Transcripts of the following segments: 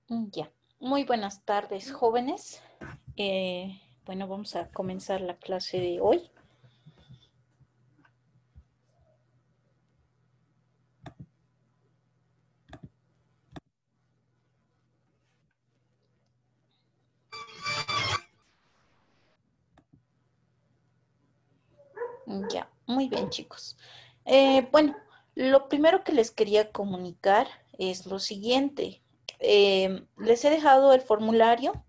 Ya, muy buenas tardes, jóvenes. Bueno, vamos a comenzar la clase de hoy. Ya, muy bien, chicos. Bueno, lo primero que les quería comunicar es lo siguiente. Les he dejado el formulario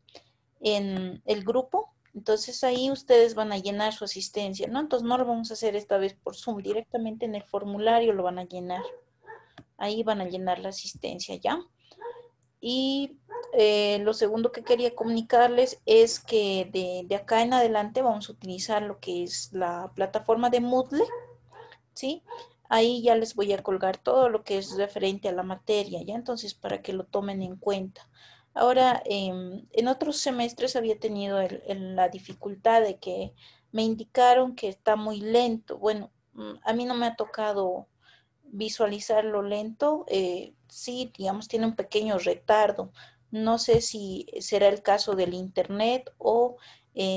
en el grupo, entonces ahí ustedes van a llenar su asistencia, ¿no? Entonces no lo vamos a hacer esta vez por Zoom, directamente en el formulario lo van a llenar. Ahí van a llenar la asistencia, ¿ya? Y lo segundo que quería comunicarles es que de acá en adelante vamos a utilizar lo que es la plataforma de Moodle, ¿sí? Ahí ya les voy a colgar todo lo que es referente a la materia, ¿ya? Entonces, para que lo tomen en cuenta. Ahora, en otros semestres había tenido la dificultad de que me indicaron que está muy lento. Bueno, a mí no me ha tocado visualizarlo lento, sí, digamos, tiene un pequeño retardo. No sé si será el caso del internet o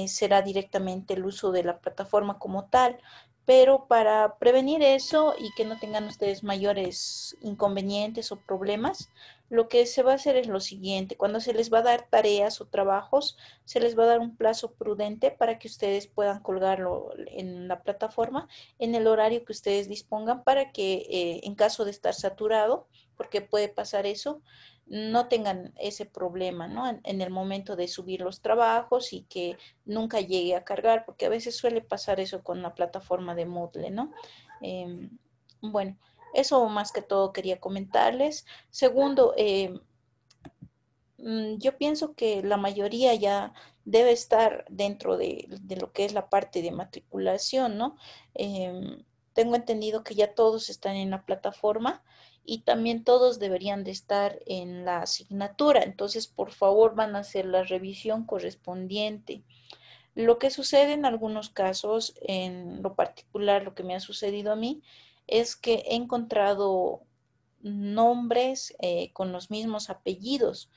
será directamente el uso de la plataforma como tal, pero para prevenir eso y que no tengan ustedes mayores inconvenientes o problemas, lo que se va a hacer es lo siguiente: cuando se les va a dar tareas o trabajos, se les va a dar un plazo prudente para que ustedes puedan colgarlo en la plataforma en el horario que ustedes dispongan para que en caso de estar saturado, porque puede pasar eso, no tengan ese problema, ¿no? En el momento de subir los trabajos y que nunca llegue a cargar, porque a veces suele pasar eso con la plataforma de Moodle, ¿no? Eh, bueno, eso más que todo quería comentarles. Segundo, yo pienso que la mayoría ya debe estar dentro de lo que es la parte de matriculación, ¿no? Tengo entendido que ya todos están en la plataforma y también todos deberían de estar en la asignatura. Entonces, por favor, van a hacer la revisión correspondiente. Lo que sucede en algunos casos, en lo particular, lo que me ha sucedido a mí, es que he encontrado nombres con los mismos apellidos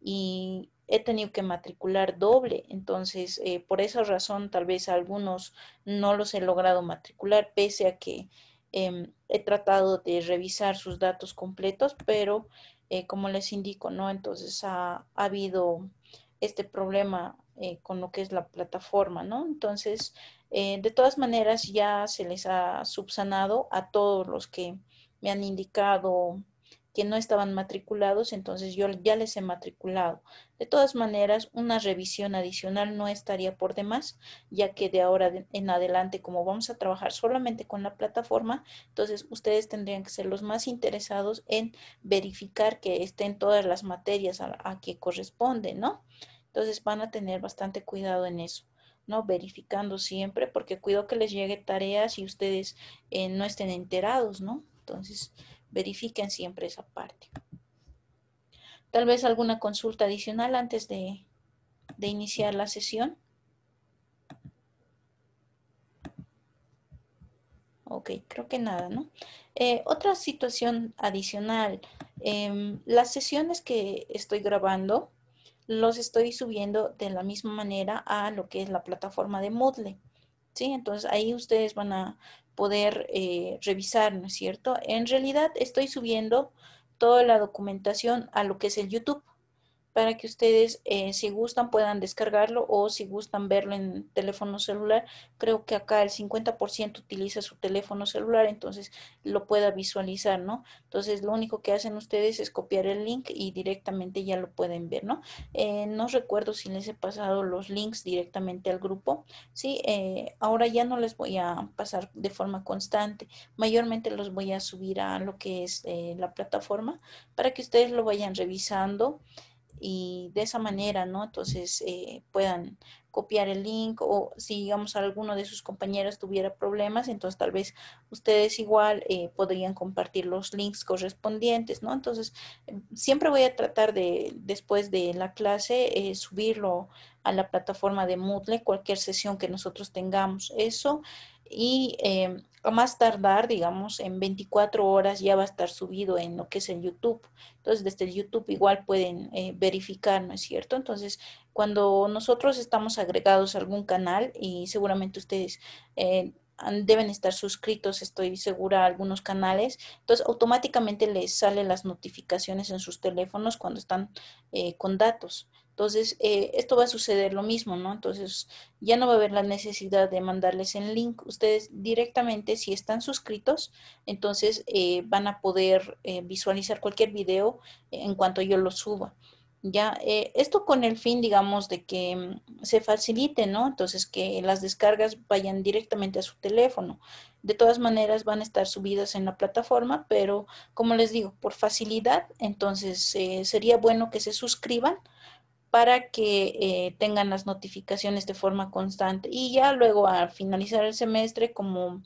y he tenido que matricular doble. Entonces, por esa razón, tal vez a algunos no los he logrado matricular, pese a que he tratado de revisar sus datos completos, pero como les indico, ¿no? Entonces ha habido este problema con lo que es la plataforma, ¿no? Entonces, de todas maneras, ya se les ha subsanado a todos los que me han indicado que no estaban matriculados, entonces yo ya les he matriculado. De todas maneras, una revisión adicional no estaría por demás, ya que de ahora en adelante, como vamos a trabajar solamente con la plataforma, entonces ustedes tendrían que ser los más interesados en verificar que estén todas las materias a que corresponden, ¿no? Entonces van a tener bastante cuidado en eso, ¿no? Verificando siempre, porque cuido que les llegue tareas y ustedes no estén enterados, ¿no? Entonces, verifiquen siempre esa parte. Tal vez alguna consulta adicional antes de iniciar la sesión. Ok, creo que nada, ¿no? Otra situación adicional, las sesiones que estoy grabando, los estoy subiendo de la misma manera a lo que es la plataforma de Moodle, ¿sí? Entonces ahí ustedes van a poder revisar, ¿no es cierto? En realidad estoy subiendo toda la documentación a lo que es el YouTube, para que ustedes, si gustan, puedan descargarlo o si gustan verlo en teléfono celular. Creo que acá el 50% utiliza su teléfono celular, entonces lo pueda visualizar, ¿no? Entonces lo único que hacen ustedes es copiar el link y directamente ya lo pueden ver, ¿no? No recuerdo si les he pasado los links directamente al grupo, ¿sí? Ahora ya no les voy a pasar de forma constante, mayormente los voy a subir a lo que es la plataforma para que ustedes lo vayan revisando y de esa manera, ¿no? Entonces puedan copiar el link o si, digamos, alguno de sus compañeros tuviera problemas, entonces tal vez ustedes igual podrían compartir los links correspondientes, ¿no? Entonces, siempre voy a tratar de, después de la clase, subirlo a la plataforma de Moodle, cualquier sesión que nosotros tengamos. Eso. Y a más tardar, digamos, en 24 horas ya va a estar subido en lo que es el YouTube. Entonces, desde el YouTube igual pueden verificar, ¿no es cierto? Entonces, cuando nosotros estamos agregados a algún canal, y seguramente ustedes deben estar suscritos, estoy segura, a algunos canales, entonces automáticamente les salen las notificaciones en sus teléfonos cuando están con datos. Entonces, esto va a suceder lo mismo, ¿no? Entonces, ya no va a haber la necesidad de mandarles el link. Ustedes directamente, si están suscritos, entonces van a poder visualizar cualquier video en cuanto yo lo suba. Ya, esto con el fin, digamos, de que se facilite, ¿no? Entonces, que las descargas vayan directamente a su teléfono. De todas maneras, van a estar subidas en la plataforma, pero como les digo, por facilidad, entonces sería bueno que se suscriban para que tengan las notificaciones de forma constante. Y ya luego al finalizar el semestre, como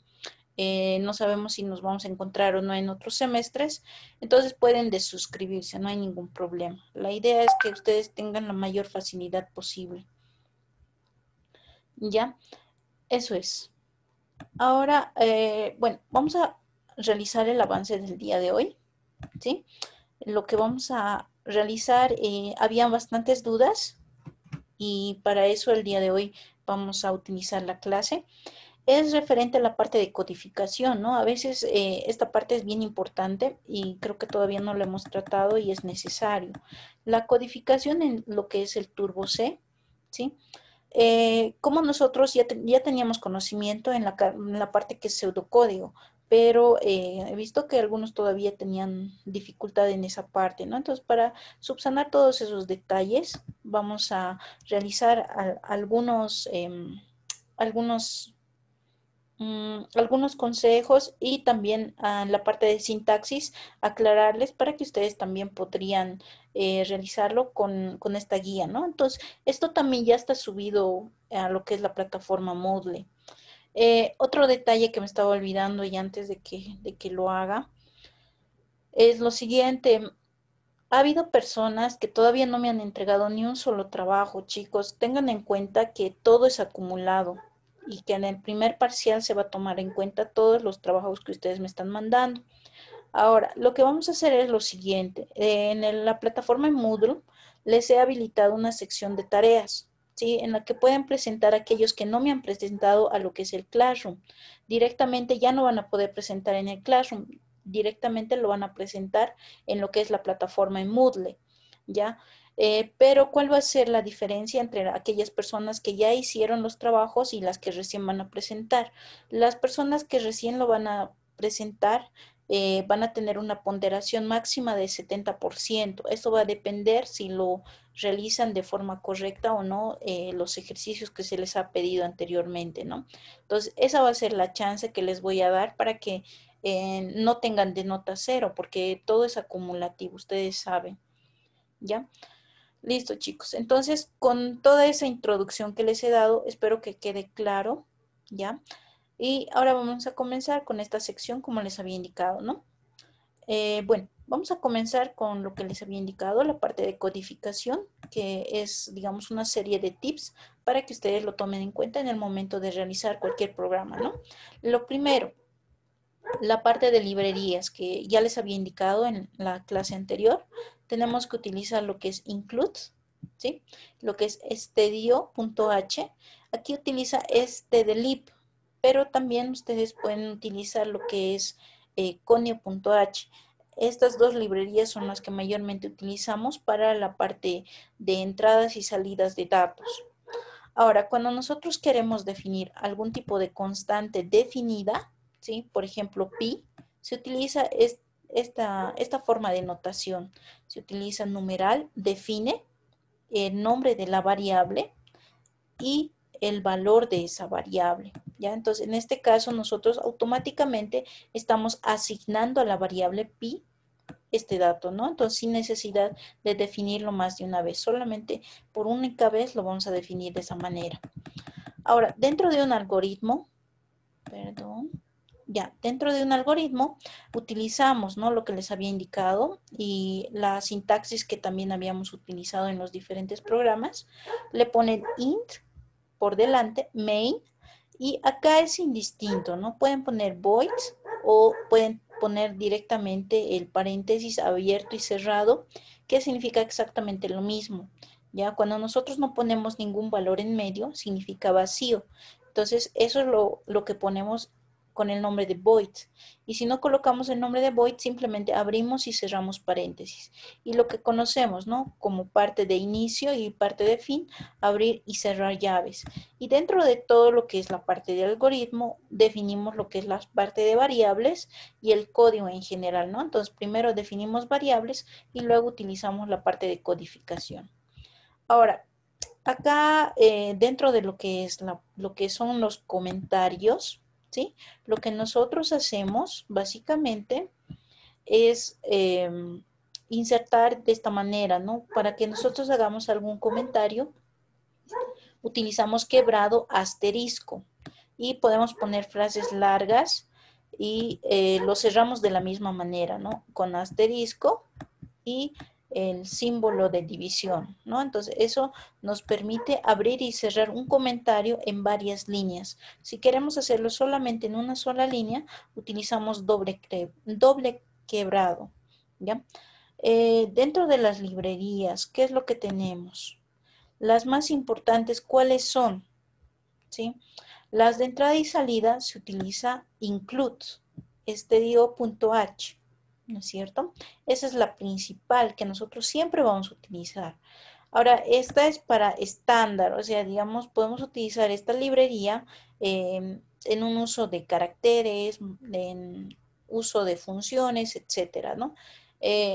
no sabemos si nos vamos a encontrar o no en otros semestres, entonces pueden desuscribirse, no hay ningún problema. La idea es que ustedes tengan la mayor facilidad posible. ¿Ya? Eso es. Ahora, bueno, vamos a realizar el avance del día de hoy, ¿sí? Lo que vamos a realizar, habían bastantes dudas y para eso el día de hoy vamos a utilizar la clase. Es referente a la parte de codificación, ¿no? A veces esta parte es bien importante y creo que todavía no lo hemos tratado y es necesario. La codificación en lo que es el Turbo C, ¿sí? Como nosotros ya teníamos conocimiento en la parte que es pseudocódigo, pero he visto que algunos todavía tenían dificultad en esa parte, ¿no? Entonces, para subsanar todos esos detalles, vamos a realizar algunos algunos consejos y también la parte de sintaxis, aclararles para que ustedes también podrían realizarlo con esta guía, ¿no? Entonces, esto también ya está subido a lo que es la plataforma Moodle. Otro detalle que me estaba olvidando y antes de que lo haga es lo siguiente. Ha habido personas que todavía no me han entregado ni un solo trabajo, chicos. Tengan en cuenta que todo es acumulado y que en el primer parcial se va a tomar en cuenta todos los trabajos que ustedes me están mandando. Ahora, lo que vamos a hacer es lo siguiente. La plataforma Moodle les he habilitado una sección de tareas, ¿sí? En la que pueden presentar aquellos que no me han presentado a lo que es el Classroom. Directamente ya no van a poder presentar en el Classroom, directamente lo van a presentar en lo que es la plataforma en Moodle, ¿ya? Pero ¿cuál va a ser la diferencia entre aquellas personas que ya hicieron los trabajos y las que recién van a presentar? Las personas que recién lo van a presentar van a tener una ponderación máxima de 70%. Esto va a depender si lo realizan de forma correcta o no los ejercicios que se les ha pedido anteriormente, ¿no? Entonces, esa va a ser la chance que les voy a dar para que no tengan de nota cero, porque todo es acumulativo, ustedes saben, ¿ya? Listo, chicos. Entonces, con toda esa introducción que les he dado, espero que quede claro, ¿ya? Y ahora vamos a comenzar con esta sección como les había indicado, ¿no? Bueno, vamos a comenzar con lo que les había indicado, la parte de codificación, que es, digamos, una serie de tips para que ustedes lo tomen en cuenta en el momento de realizar cualquier programa, ¿no? Lo primero, la parte de librerías, que ya les había indicado en la clase anterior, tenemos que utilizar lo que es include, ¿sí? Lo que es stdio.h. Aquí utiliza este de lib, pero también ustedes pueden utilizar lo que es conio.h. Estas dos librerías son las que mayormente utilizamos para la parte de entradas y salidas de datos. Ahora, cuando nosotros queremos definir algún tipo de constante definida, ¿sí? Por ejemplo, pi, se utiliza esta forma de notación. Se utiliza numeral, define el nombre de la variable y el valor de esa variable, ¿ya? Entonces, en este caso, nosotros automáticamente estamos asignando a la variable pi este dato, ¿no? Entonces, sin necesidad de definirlo más de una vez, solamente por única vez lo vamos a definir de esa manera. Ahora, dentro de un algoritmo, dentro de un algoritmo utilizamos, ¿no? Lo que les había indicado y la sintaxis que también habíamos utilizado en los diferentes programas. Le ponen int por delante, main, Y acá es indistinto, ¿no? Pueden poner void o pueden poner directamente el paréntesis abierto y cerrado, que significa exactamente lo mismo. Ya cuando nosotros no ponemos ningún valor en medio, significa vacío. Entonces, eso es lo que ponemos con el nombre de void. Y si no colocamos el nombre de void, simplemente abrimos y cerramos paréntesis. Y lo que conocemos, ¿no? Como parte de inicio y parte de fin, abrir y cerrar llaves. Y dentro de todo lo que es la parte de algoritmo, definimos lo que es la parte de variables y el código en general, ¿no? Entonces, primero definimos variables y luego utilizamos la parte de codificación. Ahora, acá dentro de lo que es lo que son los comentarios, ¿sí? Lo que nosotros hacemos básicamente es insertar de esta manera, ¿no? Para que nosotros hagamos algún comentario, utilizamos quebrado asterisco y podemos poner frases largas y lo cerramos de la misma manera, ¿no? Con asterisco y el símbolo de división, ¿no? Entonces, eso nos permite abrir y cerrar un comentario en varias líneas. Si queremos hacerlo solamente en una sola línea, utilizamos doble quebrado, ¿ya? Dentro de las librerías, ¿qué es lo que tenemos? Las más importantes, ¿cuáles son? ¿Sí? Las de entrada y salida se utiliza include, dio.h, ¿no es cierto? Esa es la principal que nosotros siempre vamos a utilizar. Ahora, esta es para estándar, o sea, digamos, podemos utilizar esta librería en un uso de caracteres, en uso de funciones, etcétera, ¿no?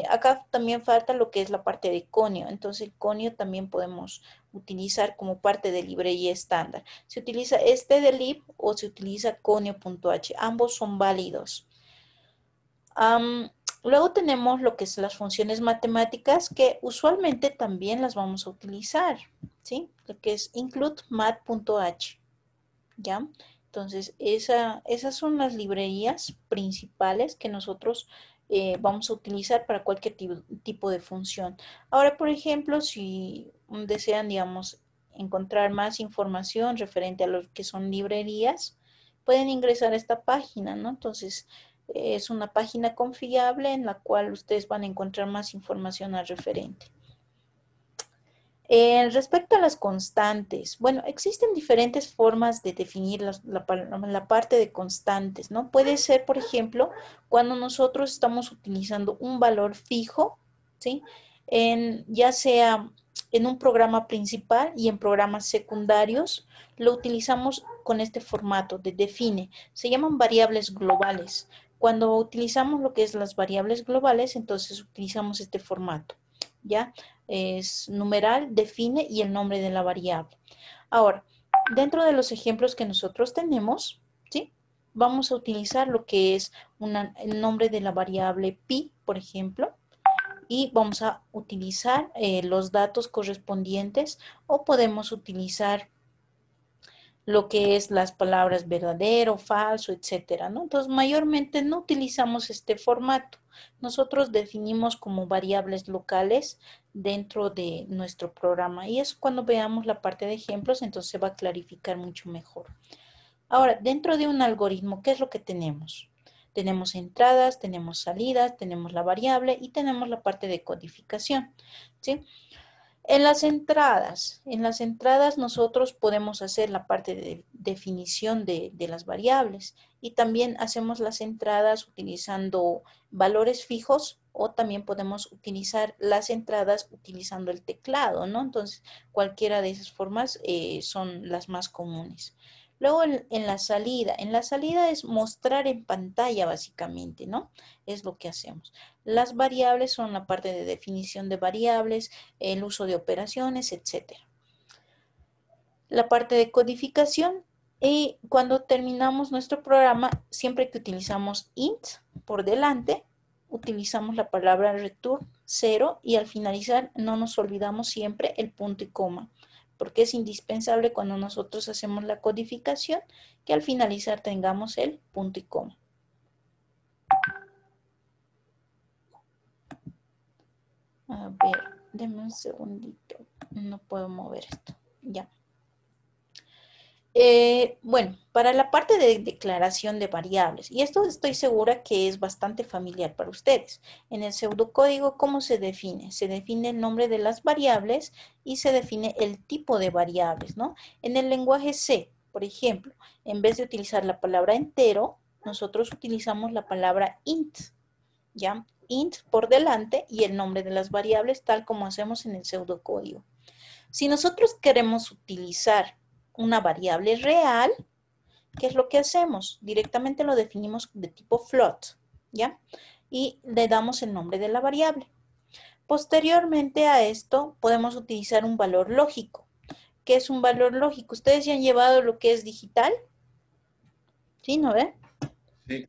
Acá también falta lo que es la parte de conio, entonces el conio también podemos utilizar como parte de librería estándar. Se utiliza este de lib o se utiliza conio.h, ambos son válidos. Luego tenemos lo que son las funciones matemáticas que usualmente también las vamos a utilizar, ¿sí? Lo que es include mat.h, ¿ya? Entonces, esas son las librerías principales que nosotros vamos a utilizar para cualquier tipo de función. Ahora, por ejemplo, si desean, digamos, encontrar más información referente a lo que son librerías, pueden ingresar a esta página, ¿no? Entonces, es una página confiable en la cual ustedes van a encontrar más información al referente. Respecto a las constantes, bueno, existen diferentes formas de definir la parte de constantes, ¿no? Puede ser, por ejemplo, cuando nosotros estamos utilizando un valor fijo, ¿sí? Ya sea en un programa principal y en programas secundarios, lo utilizamos con este formato de define. Se llaman variables globales. Cuando utilizamos lo que es las variables globales, entonces utilizamos este formato, ¿ya? Es numeral, define y el nombre de la variable. Ahora, dentro de los ejemplos que nosotros tenemos, ¿sí? Vamos a utilizar lo que es el nombre de la variable pi, por ejemplo, y vamos a utilizar los datos correspondientes o podemos utilizar lo que es las palabras verdadero, falso, etcétera, ¿no? Entonces, mayormente no utilizamos este formato. Nosotros definimos como variables locales dentro de nuestro programa y eso cuando veamos la parte de ejemplos, entonces se va a clarificar mucho mejor. Ahora, dentro de un algoritmo, ¿qué es lo que tenemos? Tenemos entradas, tenemos salidas, tenemos la variable y tenemos la parte de codificación, ¿sí? En las entradas nosotros podemos hacer la parte de definición de las variables y también hacemos las entradas utilizando valores fijos o también podemos utilizar las entradas utilizando el teclado, ¿no? Entonces, cualquiera de esas formas son las más comunes. Luego en la salida es mostrar en pantalla básicamente, ¿no? Es lo que hacemos. Las variables son la parte de definición de variables, el uso de operaciones, etcétera. La parte de codificación y cuando terminamos nuestro programa, siempre que utilizamos int por delante, utilizamos la palabra return 0 y al finalizar no nos olvidamos siempre el punto y coma, porque es indispensable cuando nosotros hacemos la codificación que al finalizar tengamos el punto y coma. A ver, denme un segundito, no puedo mover esto, ya. Bueno, para la parte de declaración de variables, y esto estoy segura que es bastante familiar para ustedes. En el pseudocódigo, ¿cómo se define? Se define el nombre de las variables y se define el tipo de variables, ¿no? En el lenguaje C, por ejemplo, en vez de utilizar la palabra entero, nosotros utilizamos la palabra int, ¿ya? Int por delante y el nombre de las variables, tal como hacemos en el pseudocódigo. Si nosotros queremos utilizar una variable real, ¿qué es lo que hacemos? Directamente lo definimos de tipo float, ¿ya? Y le damos el nombre de la variable. Posteriormente a esto, podemos utilizar un valor lógico. ¿Qué es un valor lógico? ¿Ustedes ya han llevado lo que es digital? ¿Sí, no ve? Sí,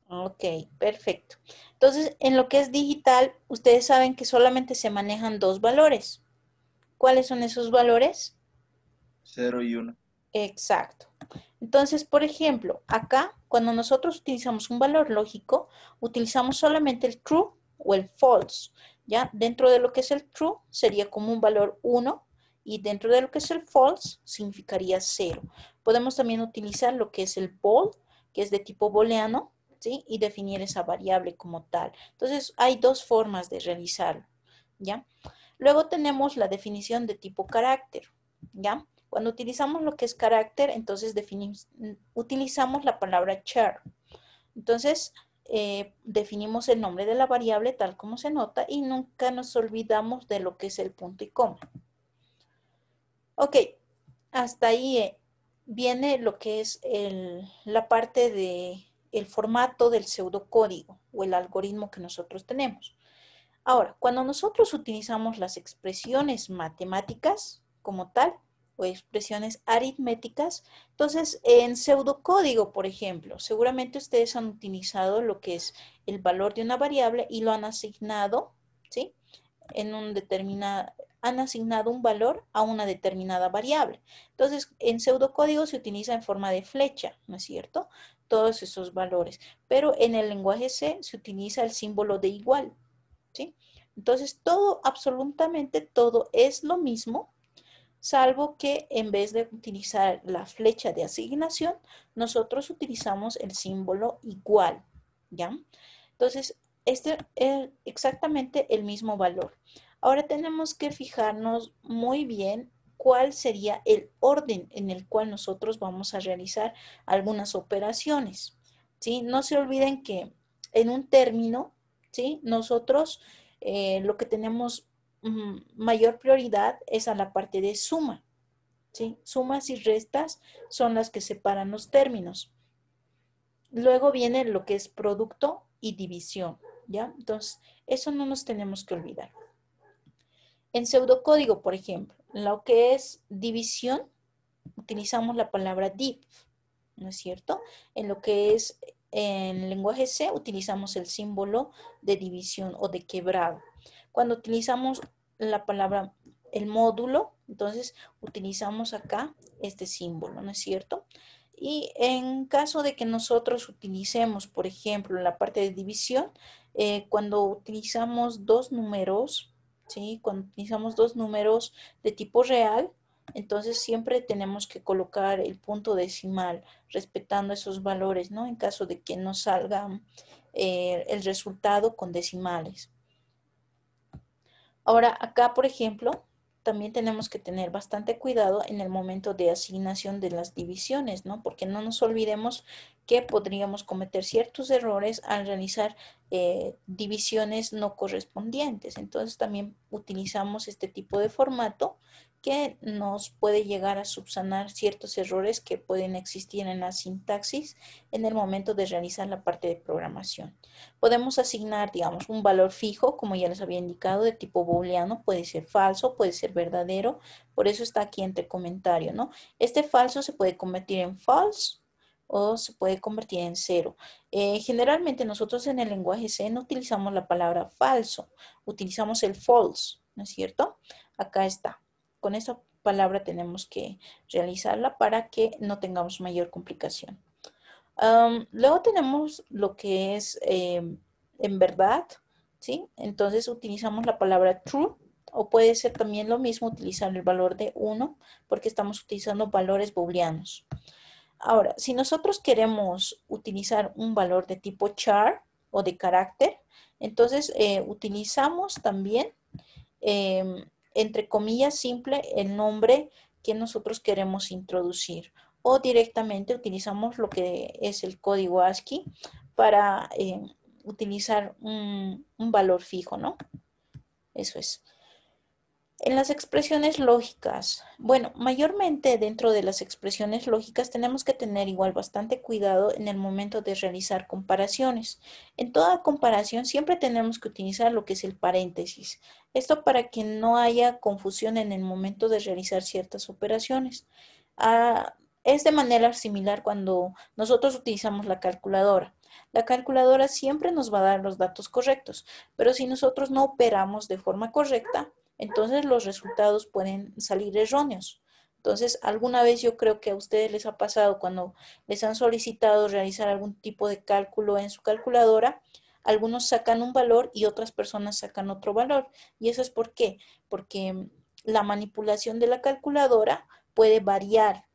Ok, perfecto. Entonces, en lo que es digital, ustedes saben que solamente se manejan dos valores. ¿Cuáles son esos valores? 0 y 1. Exacto. Entonces, por ejemplo, acá, cuando nosotros utilizamos un valor lógico, utilizamos solamente el true o el false, ¿ya? Dentro de lo que es el true, sería como un valor 1, y dentro de lo que es el false, significaría 0. Podemos también utilizar lo que es el bool, que es de tipo booleano, ¿sí? Y definir esa variable como tal. Entonces, hay dos formas de realizarlo, ¿ya? Luego tenemos la definición de tipo carácter, ¿ya? Cuando utilizamos lo que es carácter, entonces utilizamos la palabra char. Entonces, definimos el nombre de la variable tal como se nota y nunca nos olvidamos de lo que es el punto y coma. Ok, hasta ahí viene lo que es la parte de el formato del pseudocódigo o el algoritmo que nosotros tenemos. Ahora, cuando nosotros utilizamos las expresiones matemáticas como tal, o expresiones aritméticas, entonces en pseudocódigo, por ejemplo, seguramente ustedes han utilizado lo que es el valor de una variable y lo han asignado, ¿sí? En un determinado, han asignado un valor a una determinada variable. Entonces, en pseudocódigo se utiliza en forma de flecha, ¿no es cierto? Todos esos valores. Pero en el lenguaje C se utiliza el símbolo de igual, ¿sí? Entonces, todo, absolutamente todo es lo mismo, salvo que en vez de utilizar la flecha de asignación, nosotros utilizamos el símbolo igual, ¿ya? Entonces, este es exactamente el mismo valor. Ahora tenemos que fijarnos muy bien cuál sería el orden en el cual nosotros vamos a realizar algunas operaciones, ¿sí? No se olviden que en un término, ¿sí? Nosotros lo que tenemos mayor prioridad es a la parte de suma, ¿sí? Sumas y restas son las que separan los términos. Luego viene lo que es producto y división, ¿ya? Entonces, eso no nos tenemos que olvidar. En pseudocódigo, por ejemplo, lo que es división, utilizamos la palabra div, ¿no es cierto? En lo que es en lenguaje C, utilizamos el símbolo de división o de quebrado. Cuando utilizamos la palabra, el módulo, entonces utilizamos acá este símbolo, ¿no es cierto? Y en caso de que nosotros utilicemos, por ejemplo, la parte de división, cuando utilizamos dos números, ¿sí? Cuando utilizamos dos números de tipo real, entonces siempre tenemos que colocar el punto decimal respetando esos valores, ¿no? En caso de que nos salga el resultado con decimales. Ahora, acá, por ejemplo, también tenemos que tener bastante cuidado en el momento de asignación de las divisiones, ¿no? Porque no nos olvidemos que podríamos cometer ciertos errores al realizar divisiones no correspondientes. Entonces, también utilizamos este tipo de formato que nos puede llegar a subsanar ciertos errores que pueden existir en la sintaxis en el momento de realizar la parte de programación. Podemos asignar, digamos, un valor fijo, como ya les había indicado, de tipo booleano, puede ser falso, puede ser verdadero, por eso está aquí entre comentario, ¿no? Este falso se puede convertir en false o se puede convertir en cero. Generalmente nosotros en el lenguaje C no utilizamos la palabra falso, utilizamos el false, ¿no es cierto? Acá está. Con esta palabra tenemos que realizarla para que no tengamos mayor complicación. Luego tenemos lo que es en verdad, ¿sí? Entonces utilizamos la palabra true o puede ser también lo mismo utilizar el valor de 1 porque estamos utilizando valores booleanos. Ahora, si nosotros queremos utilizar un valor de tipo char o de carácter, entonces utilizamos también, entre comillas, simple el nombre que nosotros queremos introducir. O directamente utilizamos lo que es el código ASCII para utilizar un valor fijo, ¿no? Eso es. En las expresiones lógicas, bueno, mayormente dentro de las expresiones lógicas tenemos que tener igual bastante cuidado en el momento de realizar comparaciones. En toda comparación siempre tenemos que utilizar lo que es el paréntesis. Esto para que no haya confusión en el momento de realizar ciertas operaciones. Es de manera similar cuando nosotros utilizamos la calculadora. La calculadora siempre nos va a dar los datos correctos, pero si nosotros no operamos de forma correcta, entonces los resultados pueden salir erróneos. Entonces, alguna vez yo creo que a ustedes les ha pasado cuando les han solicitado realizar algún tipo de cálculo en su calculadora, algunos sacan un valor y otras personas sacan otro valor. ¿Y eso es por qué? Porque la manipulación de la calculadora puede variar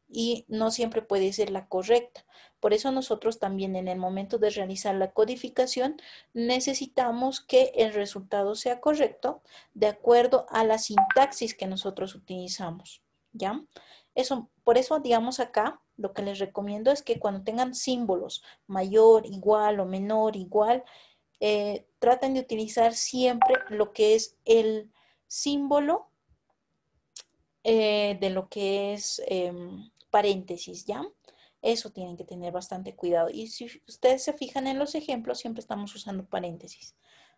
y no siempre puede ser la correcta. Por eso nosotros también en el momento de realizar la codificación necesitamos que el resultado sea correcto de acuerdo a la sintaxis que nosotros utilizamos, ¿ya? Eso, por eso, digamos acá, lo que les recomiendo es que cuando tengan símbolos mayor, igual o menor, igual, traten de utilizar siempre lo que es el símbolo de lo que es paréntesis, ¿ya? Eso tienen que tener bastante cuidado. Y si ustedes se fijan en los ejemplos, siempre estamos usando paréntesis.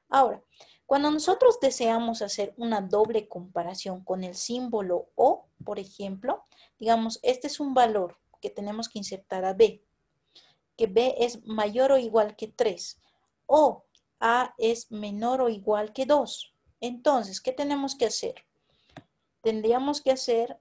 Ahora, cuando nosotros deseamos hacer una doble comparación con el símbolo O, por ejemplo, digamos, este es un valor que tenemos que insertar a B, que B es mayor o igual que 3, o A es menor o igual que 2. Entonces, ¿qué tenemos que hacer? Tendríamos que hacer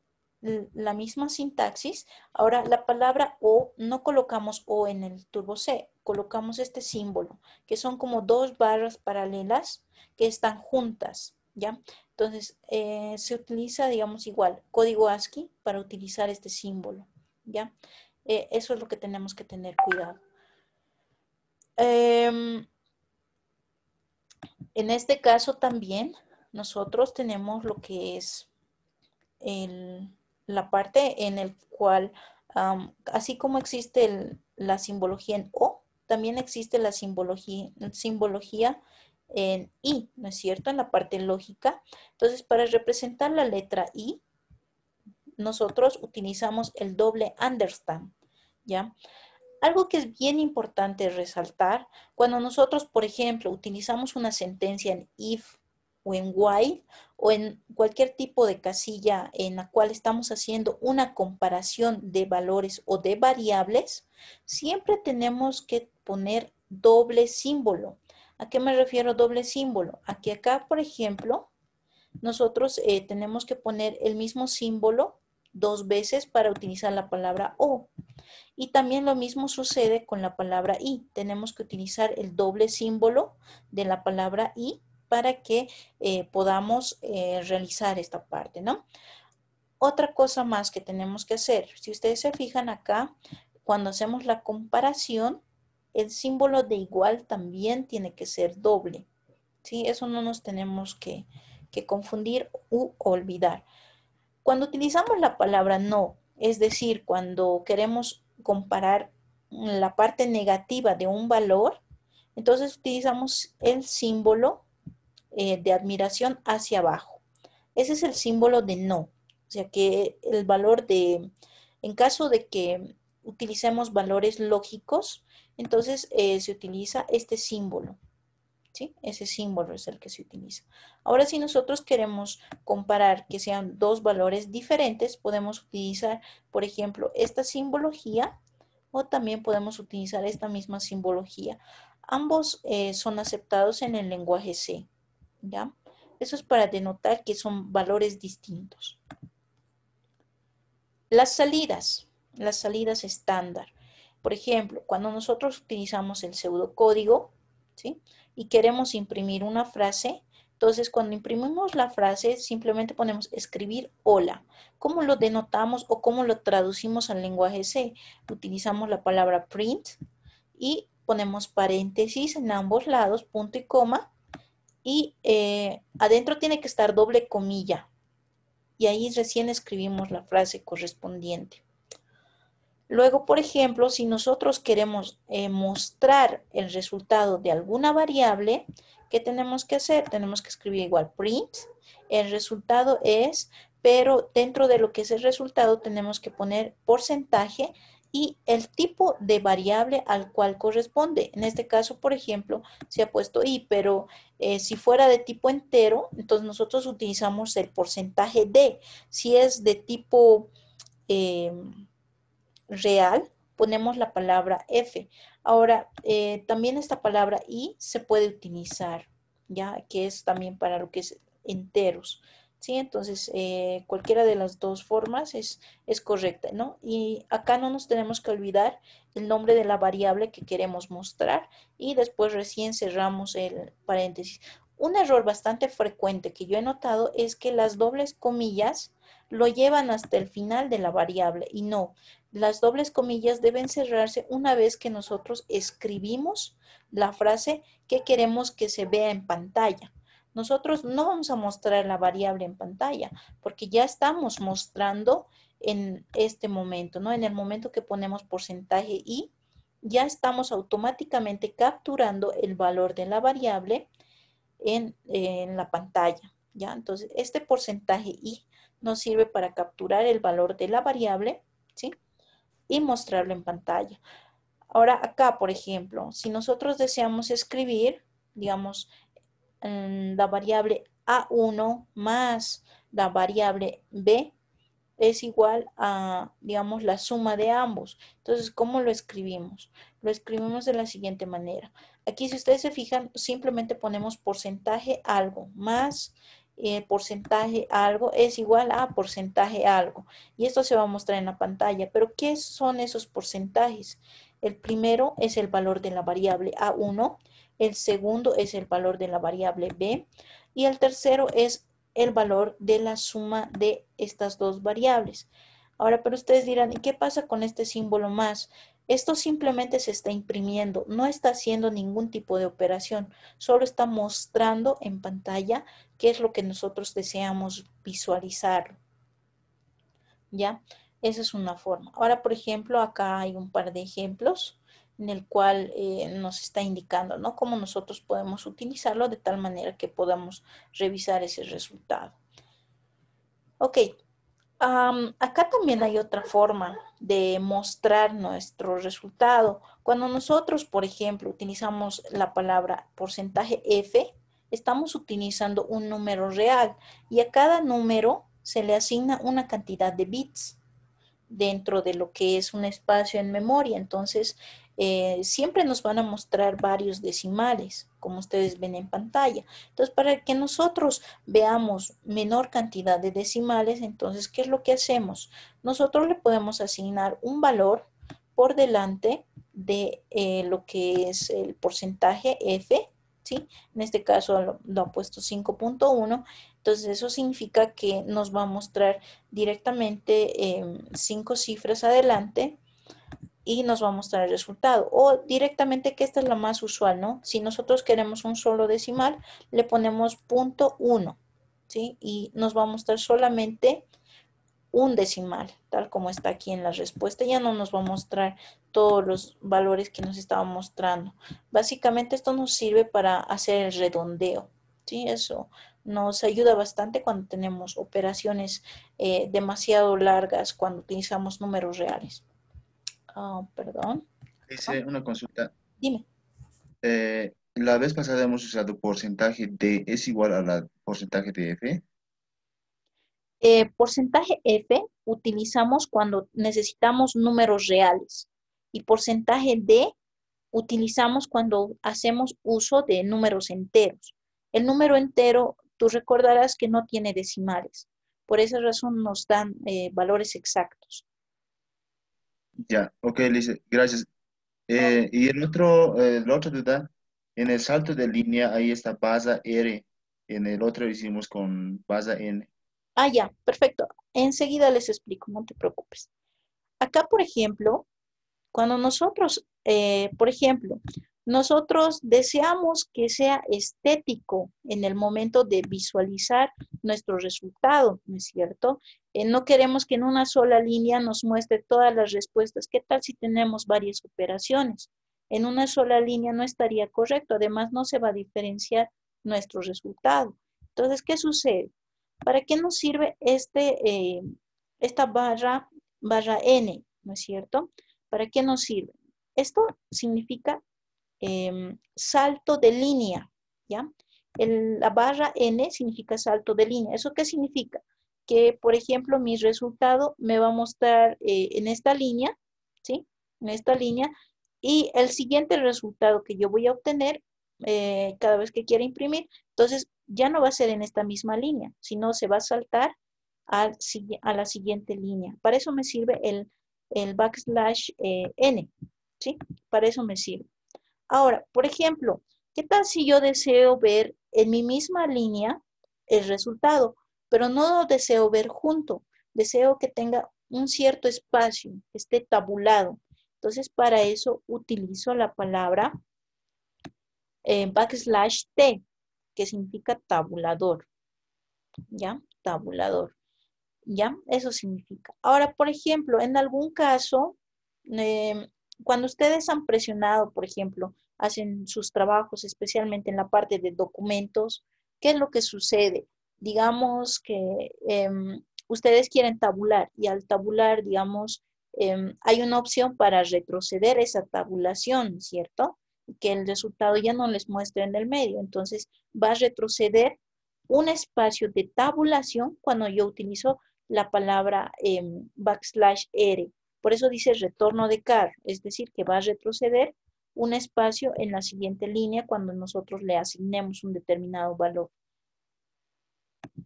la misma sintaxis. Ahora, la palabra O, no colocamos O en el turbo C, colocamos este símbolo, que son como dos barras paralelas que están juntas, ¿ya? Entonces, se utiliza, digamos, igual, código ASCII para utilizar este símbolo, ¿ya? Eso es lo que tenemos que tener cuidado. En este caso también, nosotros tenemos lo que es la parte en el cual, así como existe la simbología en O, también existe la simbología en I, ¿no es cierto? En la parte lógica. Entonces, para representar la letra I, nosotros utilizamos el doble understand, ¿ya? Algo que es bien importante resaltar, cuando nosotros, por ejemplo, utilizamos una sentencia en if o en while o en cualquier tipo de casilla en la cual estamos haciendo una comparación de valores o de variables, siempre tenemos que poner doble símbolo. ¿A qué me refiero doble símbolo? A que acá, por ejemplo, nosotros tenemos que poner el mismo símbolo dos veces para utilizar la palabra o. Y también lo mismo sucede con la palabra y. Tenemos que utilizar el doble símbolo de la palabra y para que podamos realizar esta parte, ¿no? Otra cosa más que tenemos que hacer, si ustedes se fijan acá, cuando hacemos la comparación, el símbolo de igual también tiene que ser doble, ¿sí? Eso no nos tenemos que confundir u olvidar. Cuando utilizamos la palabra no, es decir, cuando queremos comparar la parte negativa de un valor, entonces utilizamos el símbolo de admiración hacia abajo. Ese es el símbolo de no. O sea que el valor de, en caso de que utilicemos valores lógicos, entonces se utiliza este símbolo. ¿Sí? Ese símbolo es el que se utiliza. Ahora, si nosotros queremos comparar que sean dos valores diferentes, podemos utilizar, por ejemplo, esta simbología o también podemos utilizar esta misma simbología. Ambos son aceptados en el lenguaje C, ¿ya? Eso es para denotar que son valores distintos. Las salidas estándar. Por ejemplo, cuando nosotros utilizamos el pseudocódigo, ¿sí? Y queremos imprimir una frase, Entonces, cuando imprimimos la frase, simplemente ponemos escribir hola. ¿Cómo lo denotamos o cómo lo traducimos al lenguaje C? Utilizamos la palabra print y ponemos paréntesis en ambos lados, punto y coma, y adentro tiene que estar doble comilla. Y ahí recién escribimos la frase correspondiente. Luego, por ejemplo, si nosotros queremos mostrar el resultado de alguna variable, ¿qué tenemos que hacer? Tenemos que escribir igual print. El resultado es, pero dentro de lo que es el resultado tenemos que poner porcentaje y el tipo de variable al cual corresponde. En este caso, por ejemplo, se ha puesto i, pero si fuera de tipo entero, entonces nosotros utilizamos el porcentaje de. Si es de tipo real, ponemos la palabra F. Ahora, también esta palabra I se puede utilizar, ¿ya? Que es también para lo que es enteros, ¿sí? Entonces, cualquiera de las dos formas es correcta, ¿no? Y acá no nos tenemos que olvidar el nombre de la variable que queremos mostrar y después recién cerramos el paréntesis. Un error bastante frecuente que yo he notado es que las dobles comillas lo llevan hasta el final de la variable y no. Las dobles comillas deben cerrarse una vez que nosotros escribimos la frase que queremos que se vea en pantalla. Nosotros no vamos a mostrar la variable en pantalla porque ya estamos mostrando en este momento, ¿no? En el momento que ponemos porcentaje y ya estamos automáticamente capturando el valor de la variable en la pantalla, ¿ya? Entonces, este porcentaje y nos sirve para capturar el valor de la variable, ¿sí? Y mostrarlo en pantalla. Ahora acá, por ejemplo, si nosotros deseamos escribir, digamos, la variable A1 más la variable B es igual a, digamos, la suma de ambos. Entonces, ¿cómo lo escribimos? Lo escribimos de la siguiente manera. Aquí, si ustedes se fijan, simplemente ponemos porcentaje algo más porcentaje algo es igual a porcentaje algo. Y esto se va a mostrar en la pantalla. Pero, ¿qué son esos porcentajes? El primero es el valor de la variable A1, el segundo es el valor de la variable B y el tercero es el valor de la suma de estas dos variables. Ahora, pero ustedes dirán, ¿y qué pasa con este símbolo más? Esto simplemente se está imprimiendo, no está haciendo ningún tipo de operación, solo está mostrando en pantalla qué es lo que nosotros deseamos visualizar. ¿Ya? Esa es una forma. Ahora, por ejemplo, acá hay un par de ejemplos en el cual nos está indicando, ¿no? Cómo nosotros podemos utilizarlo de tal manera que podamos revisar ese resultado. Ok, acá también hay otra forma de mostrar nuestro resultado. Cuando nosotros, por ejemplo, utilizamos la palabra porcentaje F, estamos utilizando un número real y a cada número se le asigna una cantidad de bits dentro de lo que es un espacio en memoria. Entonces, siempre nos van a mostrar varios decimales, como ustedes ven en pantalla. Entonces, para que nosotros veamos menor cantidad de decimales, entonces, ¿qué es lo que hacemos? Nosotros le podemos asignar un valor por delante de lo que es el porcentaje F, ¿sí? En este caso lo ha puesto 5.1. Entonces, eso significa que nos va a mostrar directamente 5 cifras adelante y nos va a mostrar el resultado. O directamente, que esta es la más usual, ¿no? Si nosotros queremos un solo decimal, le ponemos punto 1, ¿sí? Y nos va a mostrar solamente un decimal, tal como está aquí en la respuesta. Ya no nos va a mostrar todos los valores que nos estaba mostrando. Básicamente esto nos sirve para hacer el redondeo, ¿sí? Eso nos ayuda bastante cuando tenemos operaciones demasiado largas, cuando utilizamos números reales. Perdón. Acá. Hice una consulta. Dime. La vez pasada hemos usado porcentaje de es igual a la porcentaje de F. Porcentaje F utilizamos cuando necesitamos números reales y porcentaje D utilizamos cuando hacemos uso de números enteros. El número entero, tú recordarás que no tiene decimales. Por esa razón nos dan valores exactos. Ya, ok, Lice, gracias. Y la otra duda, en el salto de línea ahí está base R. En el otro hicimos con base N. Ah, ya, perfecto. Enseguida les explico, no te preocupes. Acá, por ejemplo, cuando nosotros, por ejemplo, nosotros deseamos que sea estético en el momento de visualizar nuestro resultado, ¿no es cierto? No queremos que en una sola línea nos muestre todas las respuestas. ¿Qué tal si tenemos varias operaciones? En una sola línea no estaría correcto. Además, no se va a diferenciar nuestro resultado. Entonces, ¿qué sucede? ¿Para qué nos sirve esta barra N, ¿no es cierto? ¿Para qué nos sirve? Esto significa salto de línea, ¿ya? La barra N significa salto de línea. ¿Eso qué significa? Que, por ejemplo, mi resultado me va a mostrar en esta línea, ¿sí? En esta línea, y el siguiente resultado que yo voy a obtener cada vez que quiera imprimir, entonces ya no va a ser en esta misma línea, sino se va a saltar a la siguiente línea. Para eso me sirve el backslash N, ¿sí? Para eso me sirve. Ahora, por ejemplo, ¿qué tal si yo deseo ver en mi misma línea el resultado, pero no lo deseo ver junto? Deseo que tenga un cierto espacio, que esté tabulado. Entonces, para eso utilizo la palabra backslash T, que significa tabulador, ¿ya? Tabulador. ¿Ya? Eso significa. Ahora, por ejemplo, en algún caso, eh, cuando ustedes han presionado, por ejemplo, hacen sus trabajos, especialmente en la parte de documentos, ¿qué es lo que sucede? Digamos que ustedes quieren tabular y al tabular, digamos, hay una opción para retroceder esa tabulación, ¿cierto? Que el resultado ya no les muestre en el medio. Entonces, va a retroceder un espacio de tabulación cuando yo utilizo la palabra backslash R. Por eso dice retorno de car, es decir, que va a retroceder un espacio en la siguiente línea cuando nosotros le asignemos un determinado valor.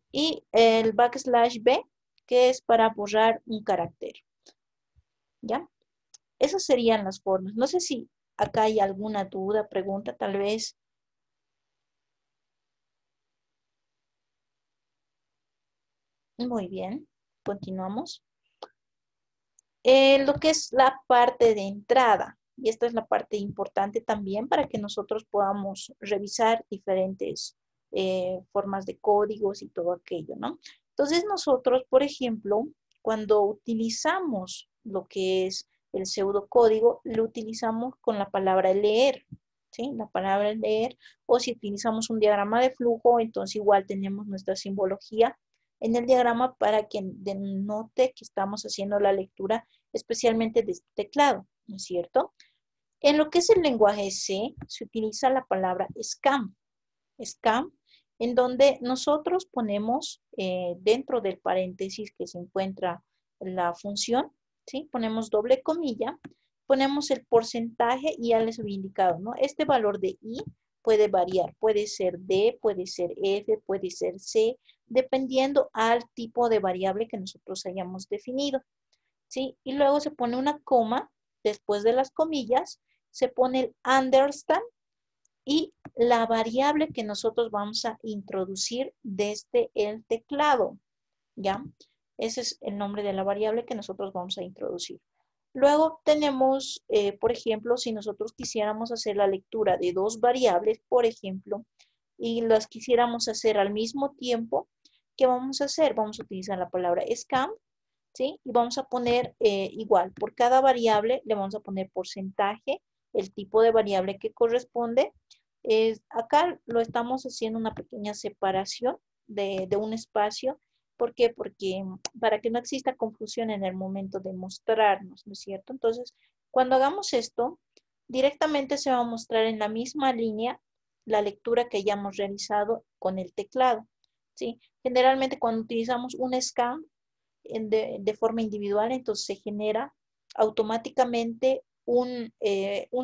Y el backslash B, que es para borrar un carácter. ¿Ya? Esas serían las formas. No sé si acá hay alguna duda, pregunta, tal vez. Muy bien, continuamos. Lo que es la parte de entrada. Y esta es la parte importante también para que nosotros podamos revisar diferentes formas de códigos y todo aquello, ¿no? Entonces nosotros, por ejemplo, cuando utilizamos lo que es el pseudocódigo, lo utilizamos con la palabra leer, ¿sí? La palabra leer, o si utilizamos un diagrama de flujo, entonces igual tenemos nuestra simbología en el diagrama para que denote que estamos haciendo la lectura especialmente de este teclado, ¿no es cierto? En lo que es el lenguaje C, se utiliza la palabra scam, en donde nosotros ponemos dentro del paréntesis que se encuentra la función, ¿sí? Ponemos doble comilla, ponemos el porcentaje y ya les había indicado, ¿no? Este valor de I puede variar, puede ser D, puede ser F, puede ser C, dependiendo al tipo de variable que nosotros hayamos definido. ¿Sí? Y luego se pone una coma, después de las comillas, se pone el understand y la variable que nosotros vamos a introducir desde el teclado, ¿ya? Ese es el nombre de la variable que nosotros vamos a introducir. Luego tenemos, por ejemplo, si nosotros quisiéramos hacer la lectura de dos variables, por ejemplo, y las quisiéramos hacer al mismo tiempo, ¿qué vamos a hacer? Vamos a utilizar la palabra scan, ¿sí? Y vamos a poner igual, por cada variable le vamos a poner porcentaje, el tipo de variable que corresponde. Acá lo estamos haciendo una pequeña separación de un espacio. ¿Por qué? Porque para que no exista confusión en el momento de mostrarnos, ¿no es cierto? Entonces, cuando hagamos esto, directamente se va a mostrar en la misma línea la lectura que ya hemos realizado con el teclado, ¿sí? Generalmente cuando utilizamos un scan, de forma individual, entonces se genera automáticamente un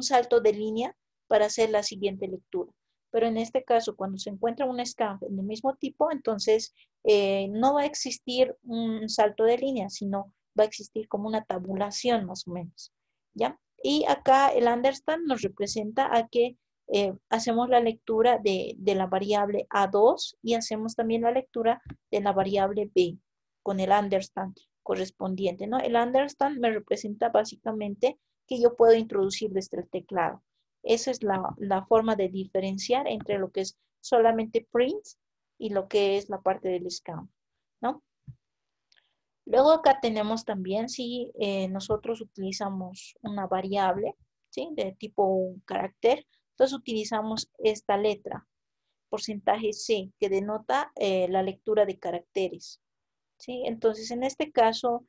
salto de línea para hacer la siguiente lectura. Pero en este caso, cuando se encuentra un scan del mismo tipo, entonces no va a existir un salto de línea, sino va a existir como una tabulación más o menos, ¿ya? Y acá el understand nos representa a que hacemos la lectura de la variable A2 y hacemos también la lectura de la variable B con el understand correspondiente, ¿no? El understand me representa básicamente que yo puedo introducir desde el teclado. Esa es la forma de diferenciar entre lo que es solamente print y lo que es la parte del scan, ¿no? Luego acá tenemos también si nosotros utilizamos una variable, ¿sí? De tipo un carácter, entonces utilizamos esta letra, porcentaje C, que denota la lectura de caracteres, ¿sí? Entonces en este caso,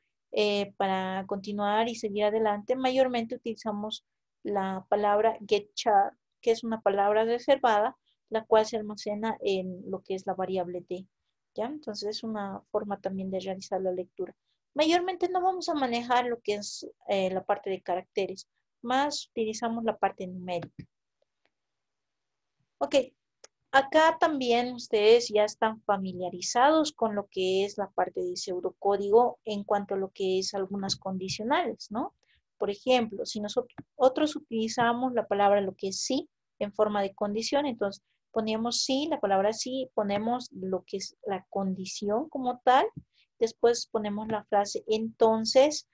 para continuar y seguir adelante, mayormente utilizamos la palabra getChar, que es una palabra reservada, la cual se almacena en lo que es la variable D, ¿ya? Entonces es una forma también de realizar la lectura. Mayormente no vamos a manejar lo que es la parte de caracteres, más utilizamos la parte numérica. Ok, acá también ustedes ya están familiarizados con lo que es la parte de pseudocódigo en cuanto a lo que es algunas condicionales, ¿no? Por ejemplo, si nosotros utilizamos la palabra lo que es sí en forma de condición, entonces ponemos sí, la palabra sí, ponemos lo que es la condición como tal, después ponemos la frase entonces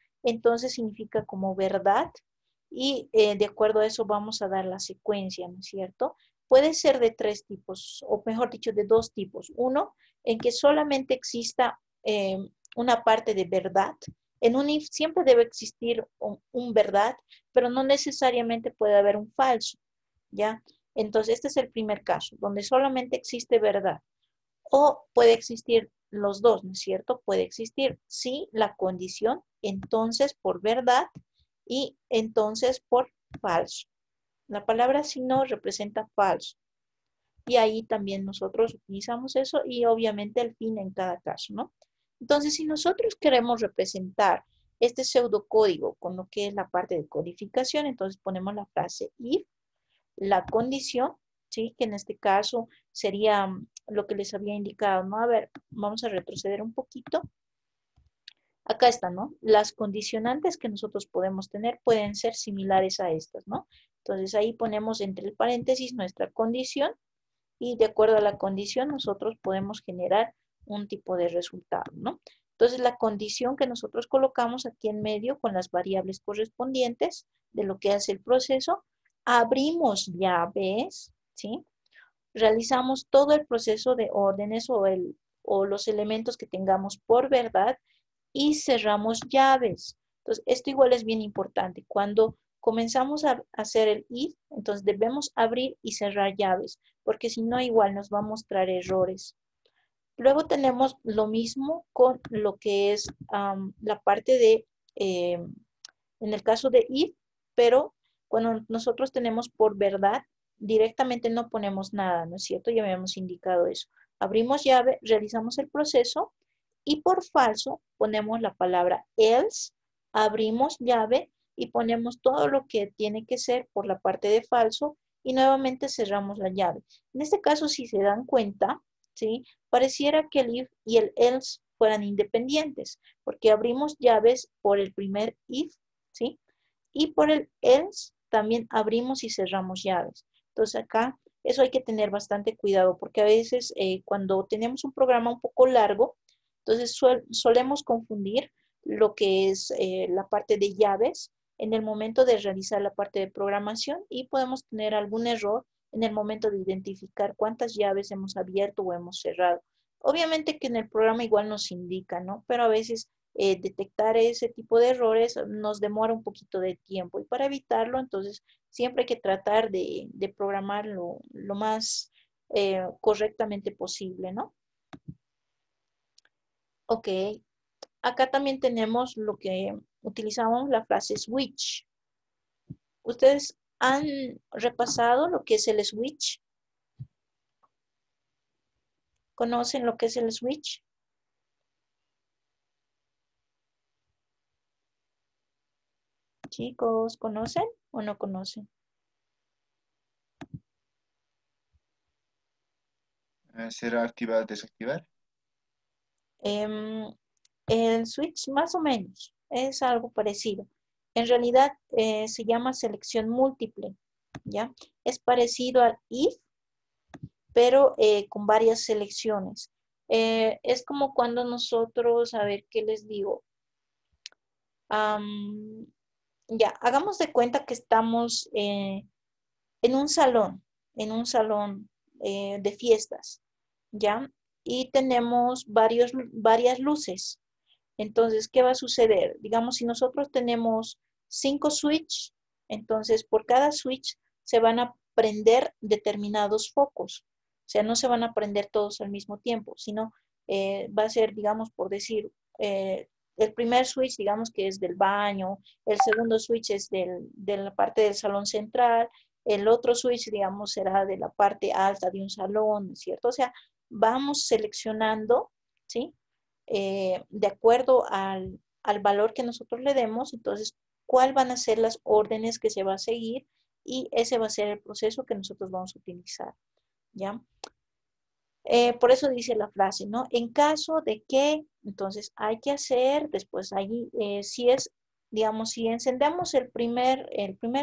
significa como verdad y de acuerdo a eso vamos a dar la secuencia, ¿no es cierto? Puede ser de tres tipos, o mejor dicho, de dos tipos. Uno, en que solamente exista una parte de verdad. En un if siempre debe existir un verdad, pero no necesariamente puede haber un falso, ¿ya? Entonces, este es el primer caso, donde solamente existe verdad. O puede existir los dos, ¿no es cierto? Puede existir, sí, la condición, entonces por verdad, y entonces por falso. La palabra si no representa falso. Y ahí también nosotros utilizamos eso y obviamente el fin en cada caso, ¿no? Entonces, si nosotros queremos representar este pseudocódigo con lo que es la parte de codificación, entonces ponemos la frase if, la condición, ¿sí? Que en este caso sería lo que les había indicado, ¿no? A ver, vamos a retroceder un poquito. Acá está, ¿no? Las condicionantes que nosotros podemos tener pueden ser similares a estas, ¿no? Entonces ahí ponemos entre el paréntesis nuestra condición y de acuerdo a la condición nosotros podemos generar un tipo de resultado, ¿no? Entonces la condición que nosotros colocamos aquí en medio con las variables correspondientes de lo que hace el proceso, abrimos llaves, ¿sí? Realizamos todo el proceso de órdenes o los elementos que tengamos por verdad y cerramos llaves. Entonces, esto igual es bien importante. Cuando comenzamos a hacer el if, entonces debemos abrir y cerrar llaves, porque si no, igual nos va a mostrar errores. Luego tenemos lo mismo con lo que es la parte de, en el caso de if, pero cuando nosotros tenemos por verdad, directamente no ponemos nada, ¿no es cierto? Ya habíamos indicado eso. Abrimos llave, realizamos el proceso y por falso ponemos la palabra else, abrimos llave y ponemos todo lo que tiene que ser por la parte de falso y nuevamente cerramos la llave. En este caso, si se dan cuenta, ¿sí? Pareciera que el if y el else fueran independientes, porque abrimos llaves por el primer if, ¿sí? Y por el else también abrimos y cerramos llaves. Entonces acá eso hay que tener bastante cuidado porque a veces cuando tenemos un programa un poco largo, entonces solemos confundir lo que es la parte de llaves en el momento de realizar la parte de programación y podemos tener algún error en el momento de identificar cuántas llaves hemos abierto o hemos cerrado. Obviamente que en el programa igual nos indica, ¿no? Pero a veces detectar ese tipo de errores nos demora un poquito de tiempo y para evitarlo, entonces siempre hay que tratar de programar lo más correctamente posible, ¿no? Ok, acá también tenemos lo que utilizamos la frase switch. ¿Ustedes han repasado lo que es el switch? ¿Conocen lo que es el switch? Chicos, ¿conocen o no conocen? ¿Será activar, desactivar? Em, el switch más o menos es algo parecido. En realidad se llama selección múltiple. ¿ya? Es parecido al if, pero con varias selecciones. Es como cuando nosotros, a ver, ¿qué les digo? Am, ya, hagamos de cuenta que estamos en un salón de fiestas, ¿ya? Y tenemos varias luces. Entonces, ¿qué va a suceder? Digamos, si nosotros tenemos 5 switch, entonces por cada switch se van a prender determinados focos. O sea, no se van a prender todos al mismo tiempo, sino va a ser, digamos, por decir, eh, el primer switch, digamos que es del baño, el segundo switch es de la parte del salón central, el otro switch, digamos, será de la parte alta de un salón, ¿no es cierto? O sea, vamos seleccionando, ¿sí? De acuerdo al valor que nosotros le demos, entonces, cuál van a ser las órdenes que se va a seguir y ese va a ser el proceso que nosotros vamos a utilizar, ¿ya? Por eso dice la frase, ¿no? En caso de que, entonces hay que hacer, después ahí, si es, digamos, si encendemos el primer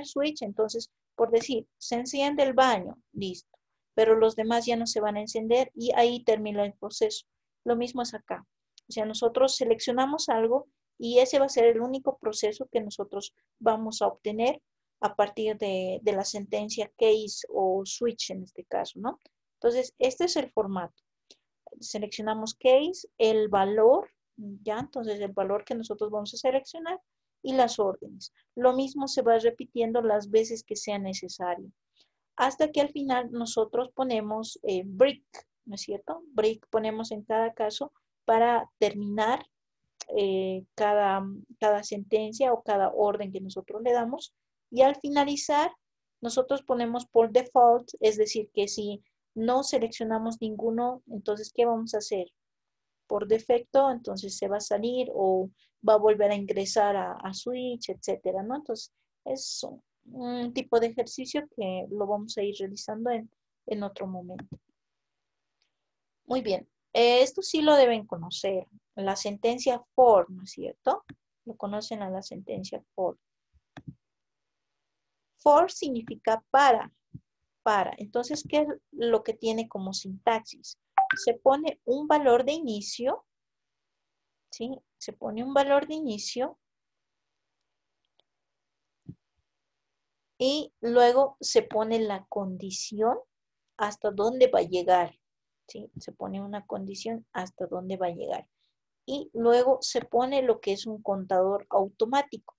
switch, entonces, por decir, se enciende el baño, listo, pero los demás ya no se van a encender y ahí termina el proceso. Lo mismo es acá. O sea, nosotros seleccionamos algo y ese va a ser el único proceso que nosotros vamos a obtener a partir de la sentencia case o switch en este caso, ¿no? Entonces, este es el formato. Seleccionamos case, el valor, ¿ya? Entonces, el valor que nosotros vamos a seleccionar y las órdenes. Lo mismo se va repitiendo las veces que sea necesario. Hasta que al final nosotros ponemos break, ¿no es cierto? Break ponemos en cada caso para terminar cada sentencia o cada orden que nosotros le damos. Y al finalizar, nosotros ponemos por default, es decir, que si no seleccionamos ninguno, entonces, ¿qué vamos a hacer? Por defecto, entonces se va a salir o va a volver a ingresar a Switch, etcétera, ¿no? Entonces, es un tipo de ejercicio que lo vamos a ir realizando en otro momento. Muy bien. Esto sí lo deben conocer. La sentencia for, ¿no es cierto? Lo conocen a la sentencia for. For significa para, para. Entonces, ¿qué es lo que tiene como sintaxis? Se pone un valor de inicio, ¿sí? Se pone un valor de inicio y luego se pone la condición hasta dónde va a llegar, ¿sí? Se pone una condición hasta dónde va a llegar. Y luego se pone lo que es un contador automático.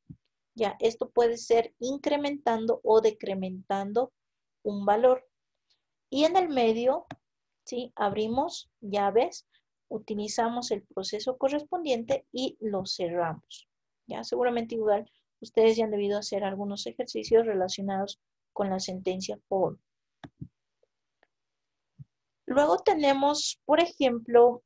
Ya, esto puede ser incrementando o decrementando un valor. Y en el medio, ¿sí? Abrimos llaves, utilizamos el proceso correspondiente y lo cerramos. Ya, seguramente igual ustedes ya han debido hacer algunos ejercicios relacionados con la sentencia for. Luego tenemos, por ejemplo,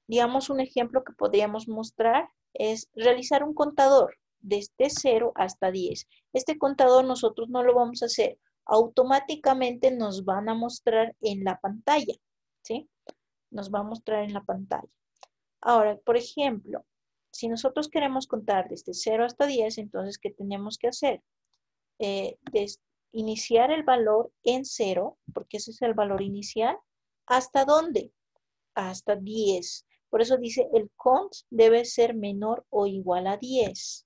digamos un ejemplo que podríamos mostrar es realizar un contador desde 0 hasta 10. Este contador nosotros no lo vamos a hacer. Automáticamente nos van a mostrar en la pantalla, ¿sí? Nos va a mostrar en la pantalla. Ahora, por ejemplo, si nosotros queremos contar desde 0 hasta 10, entonces, ¿qué tenemos que hacer? Iniciar el valor en 0, porque ese es el valor inicial. ¿Hasta dónde? Hasta 10. Por eso dice el count debe ser menor o igual a 10.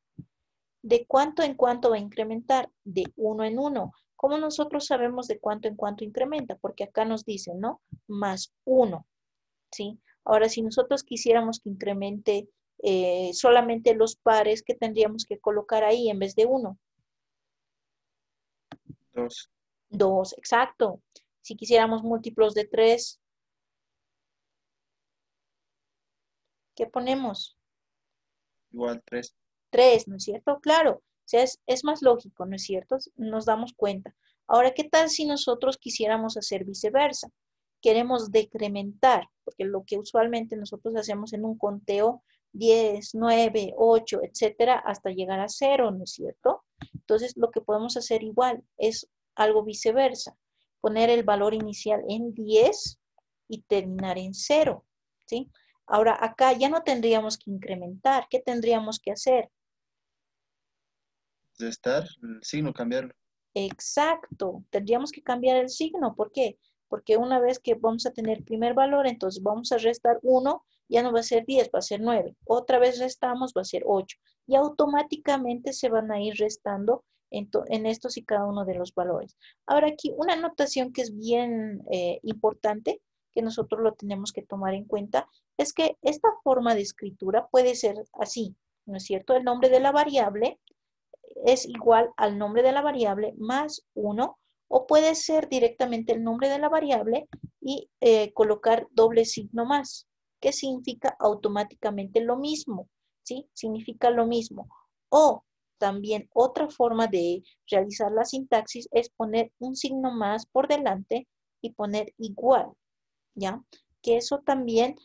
¿De cuánto en cuánto va a incrementar? De 1 en 1. ¿Cómo nosotros sabemos de cuánto en cuánto incrementa? Porque acá nos dice, ¿no? Más 1, ¿sí? Ahora, si nosotros quisiéramos que incremente solamente los pares, ¿qué tendríamos que colocar ahí en vez de 1? 2, 2, exacto. Si quisiéramos múltiplos de 3, ¿qué ponemos? igual 3. 3, ¿no es cierto? Claro, o sea, es más lógico, ¿no es cierto? Nos damos cuenta. Ahora, ¿qué tal si nosotros quisiéramos hacer viceversa? Queremos decrementar, porque lo que usualmente nosotros hacemos en un conteo 10, 9, 8, etcétera, hasta llegar a 0, ¿no es cierto? Entonces, lo que podemos hacer igual es algo viceversa, poner el valor inicial en 10 y terminar en 0, ¿sí? Ahora, acá ya no tendríamos que incrementar. ¿Qué tendríamos que hacer? Restar, el signo cambiarlo. Exacto. Tendríamos que cambiar el signo. ¿Por qué? Porque una vez que vamos a tener primer valor, entonces vamos a restar 1, ya no va a ser 10, va a ser 9. Otra vez restamos, va a ser 8. Y automáticamente se van a ir restando en estos y cada uno de los valores. Ahora aquí una anotación que es bien importante, que nosotros lo tenemos que tomar en cuenta, es que esta forma de escritura puede ser así, ¿no es cierto? El nombre de la variable es igual al nombre de la variable más 1, o puede ser directamente el nombre de la variable y colocar doble signo más, que significa automáticamente lo mismo, ¿sí? Significa lo mismo. O también otra forma de realizar la sintaxis es poner un signo más por delante y poner igual, ¿ya? Que eso también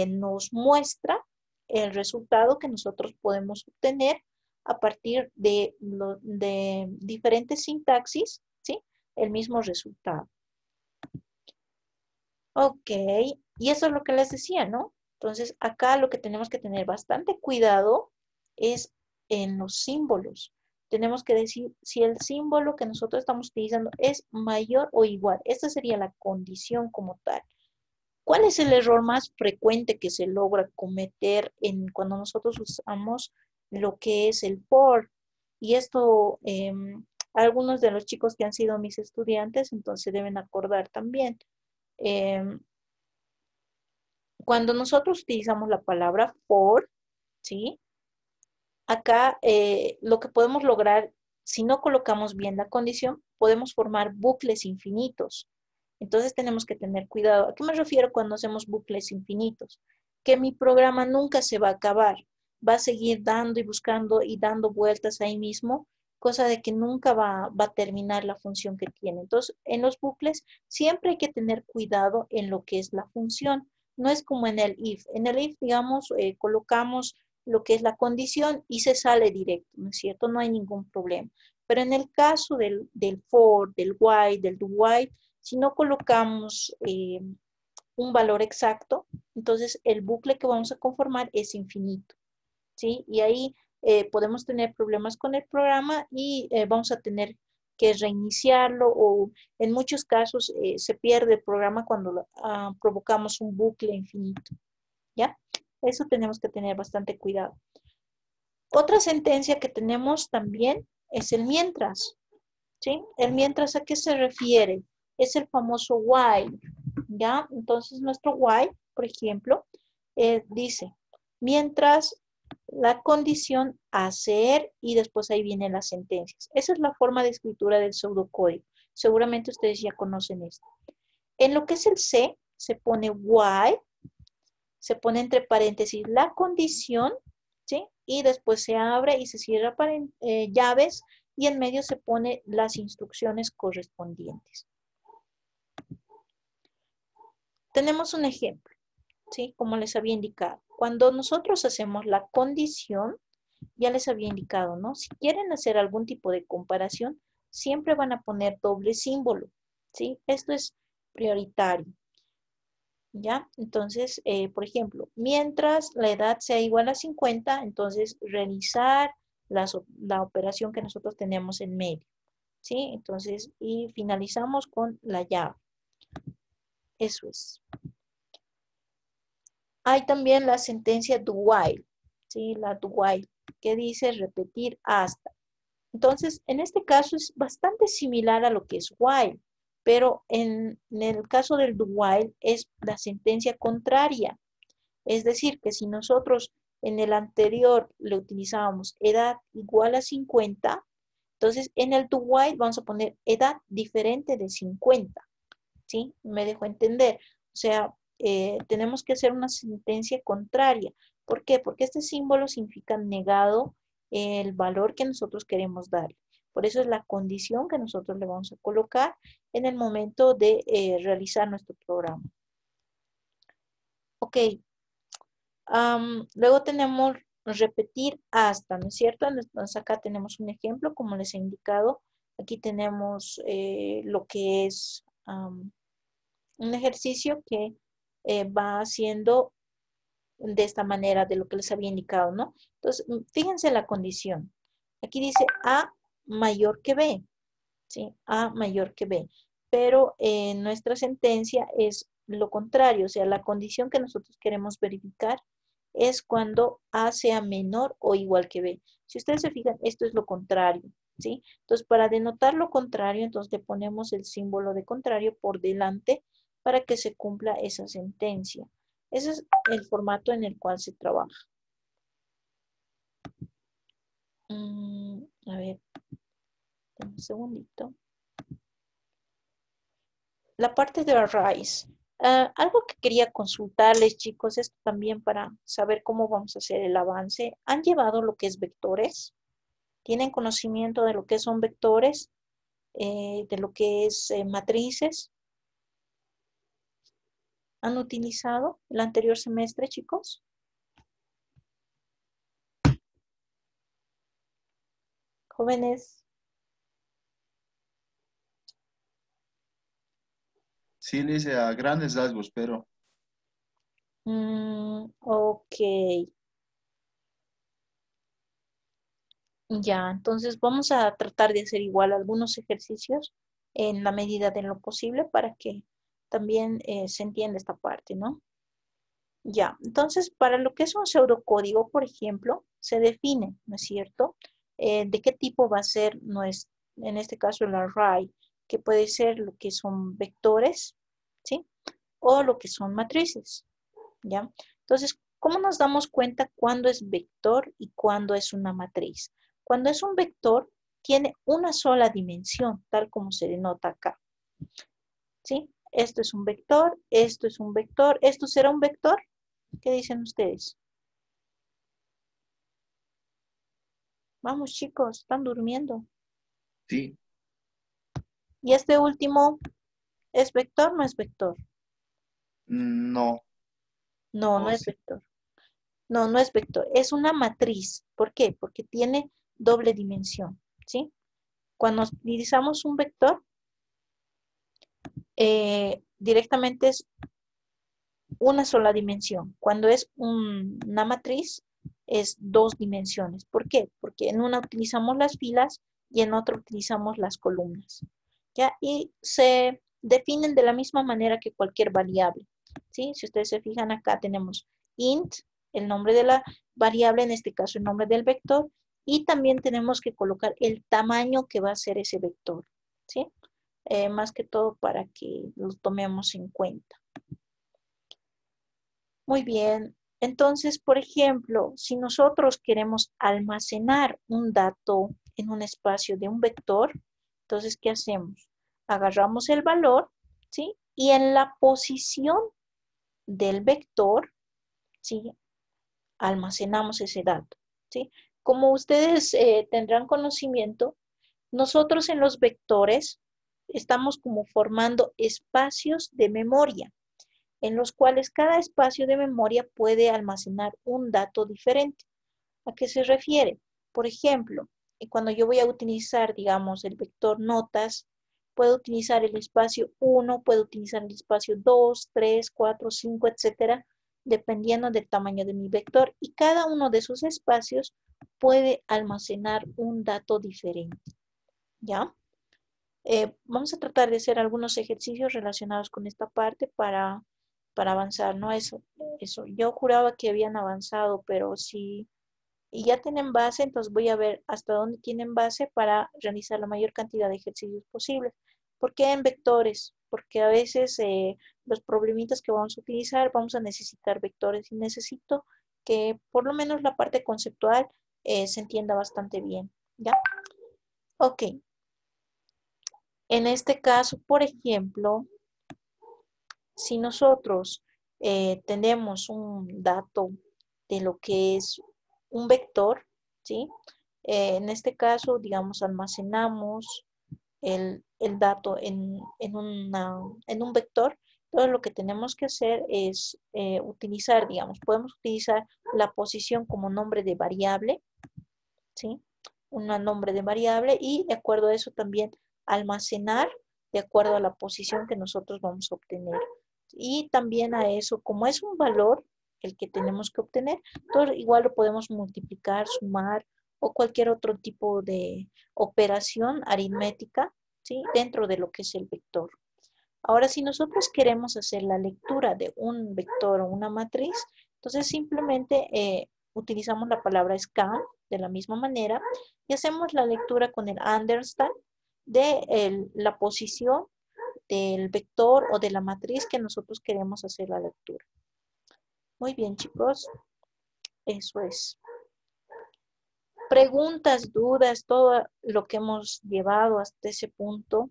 nos muestra el resultado que nosotros podemos obtener a partir de diferentes sintaxis, ¿sí? El mismo resultado. Ok, y eso es lo que les decía, ¿no? Entonces, acá lo que tenemos que tener bastante cuidado es en los símbolos. Tenemos que decir si el símbolo que nosotros estamos utilizando es mayor o igual. Esta sería la condición como tal. ¿Cuál es el error más frecuente que se logra cometer cuando nosotros usamos lo que es el for? Y esto, algunos de los chicos que han sido mis estudiantes, entonces deben acordar también. Em, Cuando nosotros utilizamos la palabra for, ¿sí? Acá lo que podemos lograr, si no colocamos bien la condición, podemos formar bucles infinitos. Entonces tenemos que tener cuidado. ¿A qué me refiero cuando hacemos bucles infinitos? Que mi programa nunca se va a acabar. Va a seguir dando y buscando y dando vueltas ahí mismo, cosa de que nunca va a terminar la función que tiene. Entonces, en los bucles siempre hay que tener cuidado en lo que es la función. No es como en el if. En el if, digamos, colocamos lo que es la condición y se sale directo, ¿no es cierto? No hay ningún problema. Pero en el caso del for, del while, del do while, si no colocamos un valor exacto, entonces el bucle que vamos a conformar es infinito, ¿sí? Y ahí podemos tener problemas con el programa y vamos a tener que reiniciarlo, o en muchos casos se pierde el programa cuando provocamos un bucle infinito, ¿ya? Eso tenemos que tener bastante cuidado. Otra sentencia que tenemos también es el mientras, ¿sí? El mientras, ¿a qué se refiere? Es el famoso while, ¿ya? Entonces nuestro while, por ejemplo, dice, mientras la condición hacer, y después ahí vienen las sentencias. Esa es la forma de escritura del pseudocódigo. Seguramente ustedes ya conocen esto. En lo que es el C, se pone while, se pone entre paréntesis la condición, ¿sí? Y después se abre y se cierra llaves, y en medio se pone las instrucciones correspondientes. Tenemos un ejemplo, ¿sí? Como les había indicado. Cuando nosotros hacemos la condición, ya les había indicado, ¿no? Si quieren hacer algún tipo de comparación, siempre van a poner doble símbolo, ¿sí? Esto es prioritario. ¿Ya? Entonces, por ejemplo, mientras la edad sea igual a 50, entonces realizar la operación que nosotros tenemos en medio, ¿sí? Entonces, y finalizamos con la llave. Eso es. Hay también la sentencia do while, ¿sí? La do while, que dice repetir hasta. Entonces, en este caso es bastante similar a lo que es while, pero en el caso del do while es la sentencia contraria. Es decir, que si nosotros en el anterior le utilizábamos edad igual a 50, entonces en el do while vamos a poner edad diferente de 50, ¿sí? Me dejo entender. O sea, tenemos que hacer una sentencia contraria. ¿Por qué? Porque este símbolo significa negado el valor que nosotros queremos darle. Por eso es la condición que nosotros le vamos a colocar en el momento de realizar nuestro programa. Ok, luego tenemos repetir hasta, ¿no es cierto? Entonces acá tenemos un ejemplo, como les he indicado. Aquí tenemos lo que es un ejercicio que va haciendo de esta manera, de lo que les había indicado, ¿no? Entonces, fíjense la condición. Aquí dice A mayor que B. ¿sí? A mayor que B. Pero nuestra sentencia es lo contrario, o sea, la condición que nosotros queremos verificar es cuando A sea menor o igual que B. Si ustedes se fijan, esto es lo contrario, ¿sí? Entonces, para denotar lo contrario, entonces le ponemos el símbolo de contrario por delante para que se cumpla esa sentencia. Ese es el formato en el cual se trabaja. A ver, un segundito. La parte de arrays. Algo que quería consultarles, chicos, esto también para saber cómo vamos a hacer el avance. ¿Han llevado lo que es vectores? ¿Tienen conocimiento de lo que son vectores? ¿De lo que es matrices? ¿Han utilizado el anterior semestre, chicos? Jóvenes. Sí, le hice a grandes rasgos, pero Ok. Ya, entonces vamos a tratar de hacer igual algunos ejercicios en la medida de lo posible para que también se entienda esta parte, ¿no? Ya, entonces para lo que es un pseudocódigo, por ejemplo, se define, ¿no es cierto? De qué tipo va a ser, en este caso el array, que puede ser lo que son vectores, ¿sí? O lo que son matrices, ¿ya? Entonces, ¿cómo nos damos cuenta cuándo es vector y cuándo es una matriz? Cuando es un vector, tiene una sola dimensión, tal como se denota acá, ¿sí? Esto es un vector, esto es un vector, ¿esto será un vector? ¿Qué dicen ustedes? Vamos, chicos, están durmiendo. sí, ¿Y este último es vector? ¿No es vector? no, No, no o es sí. vector. No, no es vector. Es una matriz. ¿Por qué? Porque tiene doble dimensión, ¿sí? Cuando utilizamos un vector, directamente es una sola dimensión. Cuando es una matriz, es dos dimensiones. ¿Por qué? Porque en una utilizamos las filas y en otra utilizamos las columnas. ¿Ya? Y se definen de la misma manera que cualquier variable. ¿Sí? Si ustedes se fijan acá tenemos int, el nombre de la variable, en este caso el nombre del vector, y también tenemos que colocar el tamaño que va a ser ese vector. ¿Sí? Más que todo para que lo tomemos en cuenta. Muy bien. Entonces, por ejemplo, si nosotros queremos almacenar un dato en un espacio de un vector, entonces, ¿qué hacemos? Agarramos el valor, ¿sí? Y en la posición del vector, ¿sí? Almacenamos ese dato, ¿sí? Como ustedes tendrán conocimiento, nosotros en los vectores estamos como formando espacios de memoria en los cuales cada espacio de memoria puede almacenar un dato diferente. ¿A qué se refiere? Por ejemplo, cuando yo voy a utilizar, digamos, el vector notas, puedo utilizar el espacio 1, puedo utilizar el espacio 2, 3, 4, 5, etcétera, dependiendo del tamaño de mi vector. Y cada uno de esos espacios puede almacenar un dato diferente. ¿Ya? Vamos a tratar de hacer algunos ejercicios relacionados con esta parte para avanzar, ¿no? Eso. Yo juraba que habían avanzado, pero si y ya tienen base, entonces voy a ver hasta dónde tienen base para realizar la mayor cantidad de ejercicios posibles. ¿Por qué en vectores? Porque a veces los problemitas que vamos a utilizar, vamos a necesitar vectores y necesito que por lo menos la parte conceptual se entienda bastante bien, ¿ya? Ok, en este caso, por ejemplo, si nosotros tenemos un dato de lo que es un vector, ¿sí? En este caso, digamos, almacenamos el dato en un vector. Entonces, lo que tenemos que hacer es utilizar, digamos, podemos utilizar la posición como nombre de variable, ¿sí? Un nombre de variable y de acuerdo a eso también almacenar de acuerdo a la posición que nosotros vamos a obtener. Y también a eso, como es un valor el que tenemos que obtener, entonces igual lo podemos multiplicar, sumar o cualquier otro tipo de operación aritmética ¿sí? Dentro de lo que es el vector. Ahora, si nosotros queremos hacer la lectura de un vector o una matriz, entonces simplemente utilizamos la palabra scan de la misma manera y hacemos la lectura con el understand de la posición del vector o de la matriz que nosotros queremos hacer la lectura. Muy bien, chicos. Eso es. Preguntas, dudas, todo lo que hemos llevado hasta ese punto.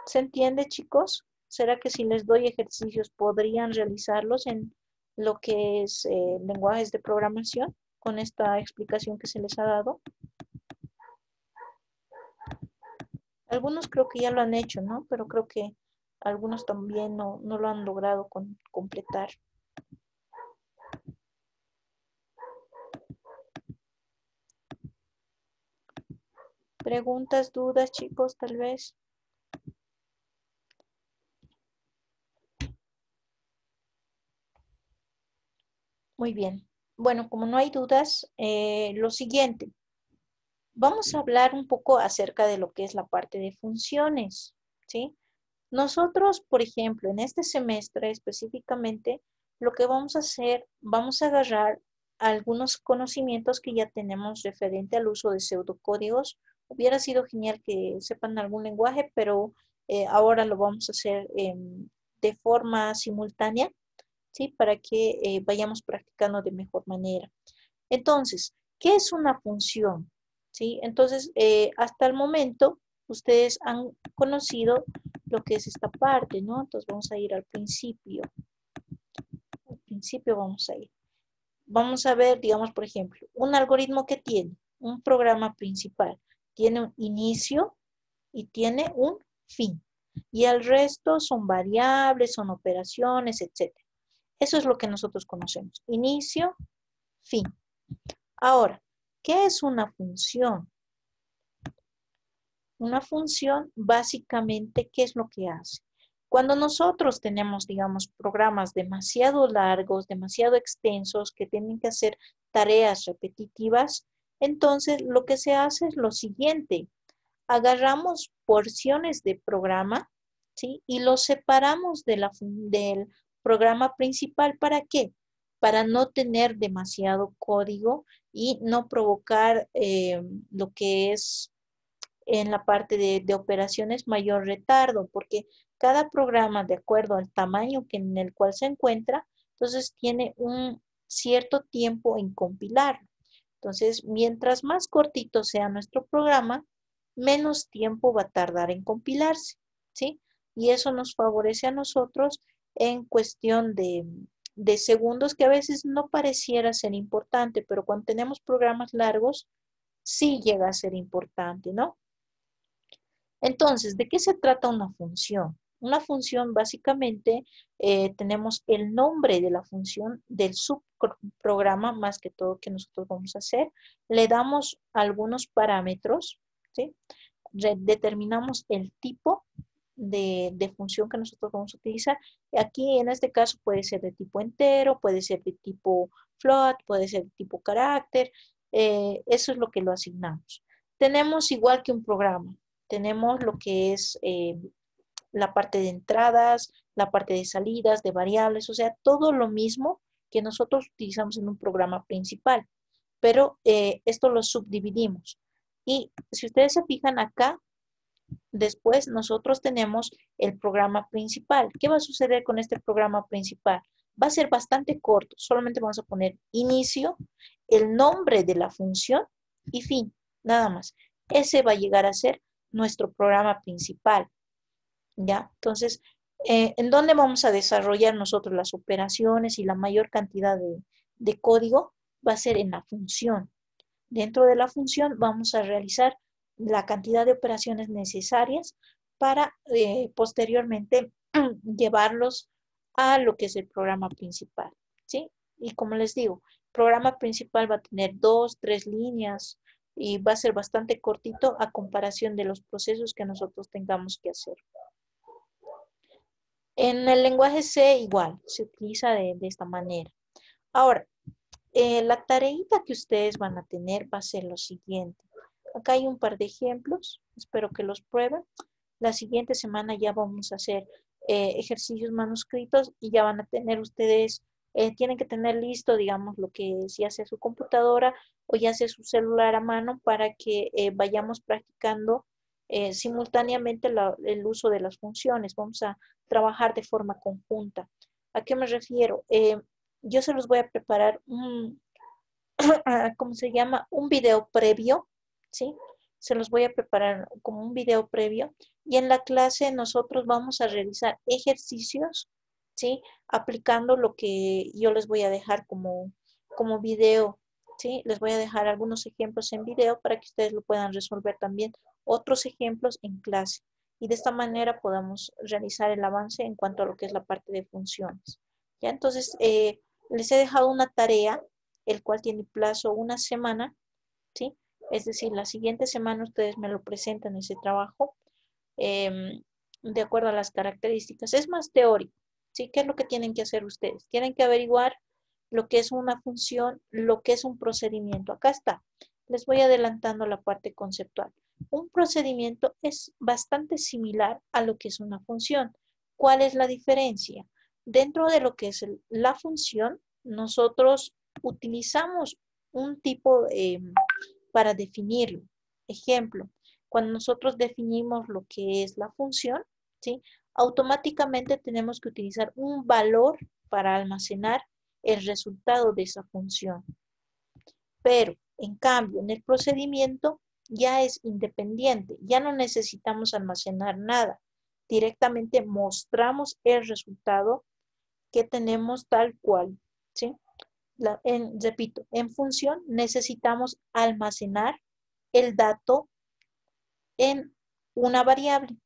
¿Se entiende, chicos? ¿Será que si les doy ejercicios podrían realizarlos en lo que es lenguajes de programación con esta explicación que se les ha dado? Algunos creo que ya lo han hecho, ¿no? Pero creo que algunos también no lo han logrado completar. Preguntas, dudas, chicos, tal vez. Muy bien. Bueno, como no hay dudas, lo siguiente. Vamos a hablar un poco acerca de lo que es la parte de funciones, ¿sí? Nosotros, por ejemplo, en este semestre específicamente, lo que vamos a hacer, vamos a agarrar algunos conocimientos que ya tenemos referente al uso de pseudocódigos. Hubiera sido genial que sepan algún lenguaje, pero ahora lo vamos a hacer de forma simultánea, ¿sí? Para que vayamos practicando de mejor manera. Entonces, ¿qué es una función? ¿Sí? Entonces, hasta el momento, ustedes han conocido lo que es esta parte, ¿no? Entonces, vamos a ir al principio. Al principio vamos a ir. Vamos a ver, digamos, por ejemplo, un algoritmo que tiene un programa principal. Tiene un inicio y tiene un fin. Y el resto son variables, son operaciones, etc. Eso es lo que nosotros conocemos. Inicio, fin. Ahora, ¿qué es una función? Una función, básicamente, ¿qué es lo que hace? Cuando nosotros tenemos, digamos, programas demasiado largos, demasiado extensos, que tienen que hacer tareas repetitivas, entonces lo que se hace es lo siguiente. Agarramos porciones de programa, ¿sí? Y los separamos del programa principal. ¿Para qué? Para no tener demasiado código y no provocar lo que es en la parte de operaciones mayor retardo, porque cada programa, de acuerdo al tamaño en el cual se encuentra, entonces tiene un cierto tiempo en compilar. Entonces, mientras más cortito sea nuestro programa, menos tiempo va a tardar en compilarse, ¿sí? Y eso nos favorece a nosotros en cuestión de segundos, que a veces no pareciera ser importante, pero cuando tenemos programas largos, sí llega a ser importante, ¿no? Entonces, ¿de qué se trata una función? Una función, básicamente, tenemos el nombre de la función del subprograma, más que todo que nosotros vamos a hacer. Le damos algunos parámetros, ¿sí? Determinamos el tipo de función que nosotros vamos a utilizar. Aquí, en este caso, puede ser de tipo entero, puede ser de tipo float, puede ser de tipo carácter. Eso es lo que lo asignamos. Tenemos igual que un programa. Tenemos lo que es la parte de entradas, la parte de salidas, de variables, o sea, todo lo mismo que nosotros utilizamos en un programa principal, pero esto lo subdividimos. Y si ustedes se fijan acá, después nosotros tenemos el programa principal. ¿Qué va a suceder con este programa principal? Va a ser bastante corto, solamente vamos a poner inicio, el nombre de la función y fin, nada más. Ese va a llegar a ser nuestro programa principal, ¿ya? Entonces, ¿en dónde vamos a desarrollar nosotros las operaciones y la mayor cantidad de código? Va a ser en la función. Dentro de la función vamos a realizar la cantidad de operaciones necesarias para posteriormente llevarlos a lo que es el programa principal, ¿sí? Y como les digo, el programa principal va a tener 2, 3 líneas y va a ser bastante cortito a comparación de los procesos que nosotros tengamos que hacer. En el lenguaje C igual, se utiliza de esta manera. Ahora, la tareita que ustedes van a tener va a ser lo siguiente. Acá hay un par de ejemplos, espero que los prueben. La siguiente semana ya vamos a hacer ejercicios manuscritos y ya van a tener ustedes, tienen que tener listo, digamos, lo que es ya sea su computadora o ya sea su celular a mano para que vayamos practicando simultáneamente el uso de las funciones. Vamos a trabajar de forma conjunta. ¿A qué me refiero? Yo se los voy a preparar un, ¿cómo se llama? Un video previo, ¿sí? Se los voy a preparar como un video previo y en la clase nosotros vamos a realizar ejercicios, ¿sí? Aplicando lo que yo les voy a dejar como video, ¿sí? Les voy a dejar algunos ejemplos en video para que ustedes lo puedan resolver también, otros ejemplos en clase. Y de esta manera podamos realizar el avance en cuanto a lo que es la parte de funciones. ¿Ya? Entonces, les he dejado una tarea el cual tiene plazo una semana, ¿sí? Es decir, la siguiente semana ustedes me lo presentan ese trabajo de acuerdo a las características. Es más teórico, ¿sí? ¿Qué es lo que tienen que hacer ustedes? Tienen que averiguar lo que es una función, lo que es un procedimiento. Acá está. Les voy adelantando la parte conceptual. Un procedimiento es bastante similar a lo que es una función. ¿Cuál es la diferencia? Dentro de lo que es la función, nosotros utilizamos un tipo para definirlo. Ejemplo, cuando nosotros definimos lo que es la función, ¿sí? Automáticamente tenemos que utilizar un valor para almacenar el resultado de esa función. Pero, en cambio, en el procedimiento ya es independiente, ya no necesitamos almacenar nada. Directamente mostramos el resultado que tenemos tal cual, ¿sí? Repito, en función necesitamos almacenar el dato en una variable,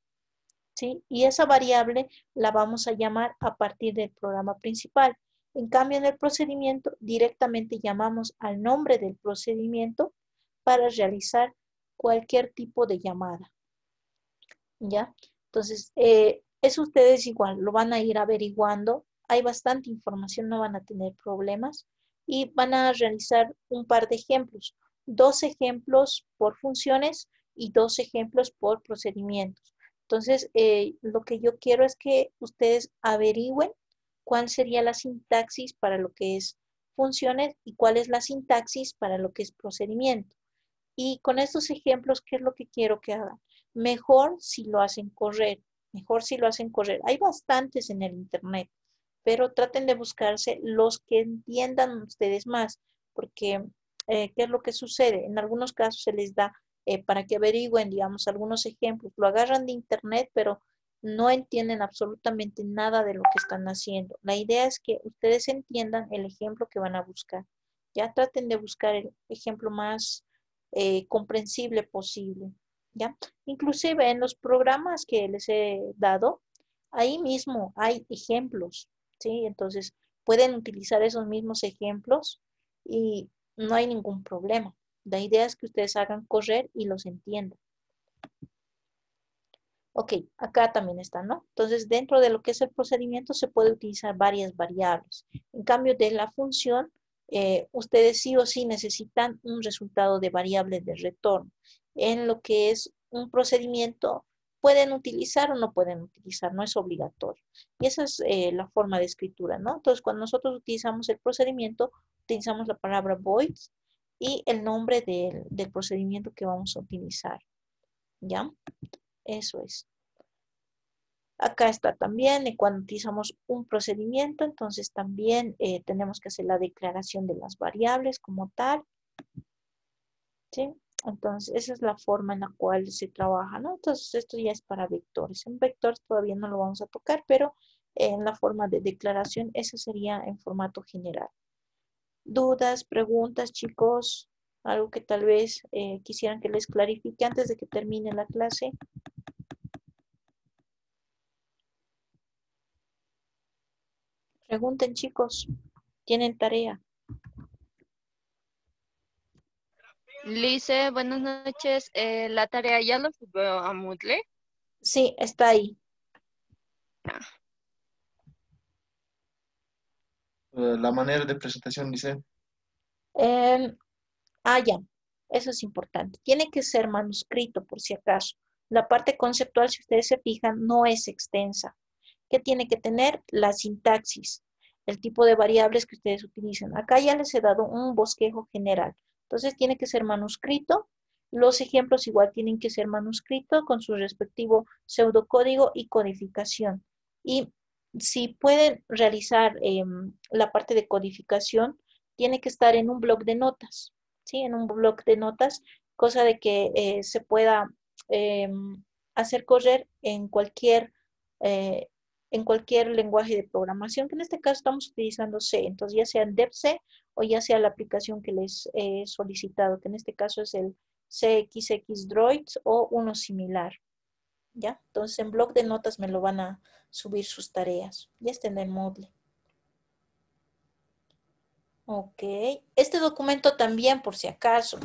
¿sí? Y esa variable la vamos a llamar a partir del programa principal. En cambio, en el procedimiento directamente llamamos al nombre del procedimiento para realizar cualquier tipo de llamada, ¿ya? Entonces, eso ustedes igual lo van a ir averiguando. Hay bastante información, no van a tener problemas y van a realizar un par de ejemplos. 2 ejemplos por funciones y 2 ejemplos por procedimientos. Entonces, lo que yo quiero es que ustedes averigüen cuál sería la sintaxis para lo que es funciones y cuál es la sintaxis para lo que es procedimiento. Y con estos ejemplos, ¿qué es lo que quiero que hagan? Mejor si lo hacen correr, mejor si lo hacen correr. Hay bastantes en el internet, pero traten de buscarse los que entiendan ustedes más, porque ¿qué es lo que sucede? En algunos casos se les da para que averigüen, digamos, algunos ejemplos. Lo agarran de internet, pero no entienden absolutamente nada de lo que están haciendo. La idea es que ustedes entiendan el ejemplo que van a buscar. Ya traten de buscar el ejemplo más comprensible posible, ¿ya? Inclusive en los programas que les he dado, ahí mismo hay ejemplos, ¿sí? Entonces pueden utilizar esos mismos ejemplos y no hay ningún problema. La idea es que ustedes hagan correr y los entiendan. Ok, acá también está, ¿no? Entonces, dentro de lo que es el procedimiento se puede utilizar varias variables. En cambio, de la función, ustedes sí o sí necesitan un resultado de variable de retorno. En lo que es un procedimiento, pueden utilizar o no pueden utilizar, no es obligatorio. Y esa es la forma de escritura, ¿no? Entonces, cuando nosotros utilizamos el procedimiento, utilizamos la palabra voids y el nombre del procedimiento que vamos a utilizar, ¿ya? Eso es. Acá está también, cuando utilizamos un procedimiento, entonces también tenemos que hacer la declaración de las variables como tal, ¿sí? Entonces, esa es la forma en la cual se trabaja, ¿no? Entonces, esto ya es para vectores. En vectores todavía no lo vamos a tocar, pero en la forma de declaración, esa sería en formato general. ¿Dudas, preguntas, chicos? Algo que tal vez quisieran que les clarifique antes de que termine la clase. Pregunten, chicos. ¿Tienen tarea? Lice, buenas noches. La tarea ya lo subió a Moodle. Sí, está ahí. Ah, La manera de presentación dice, Ya. Eso es importante. Tiene que ser manuscrito por si acaso. La parte conceptual, si ustedes se fijan, no es extensa. ¿Qué tiene que tener? La sintaxis, el tipo de variables que ustedes utilizan. Acá ya les he dado un bosquejo general. Entonces tiene que ser manuscrito. Los ejemplos igual tienen que ser manuscrito con su respectivo pseudocódigo y codificación. Y si pueden realizar la parte de codificación, tiene que estar en un bloc de notas, ¿sí? En un bloc de notas, cosa de que se pueda eh, hacer correr eh, en cualquier lenguaje de programación, que en este caso estamos utilizando C, entonces ya sea en DevC o ya sea la aplicación que les he solicitado, que en este caso es el CXX Droids o uno similar, ¿ya? Entonces en bloc de notas me lo van a subir sus tareas. Ya está en el Moodle. Ok. Este documento también, por si acaso.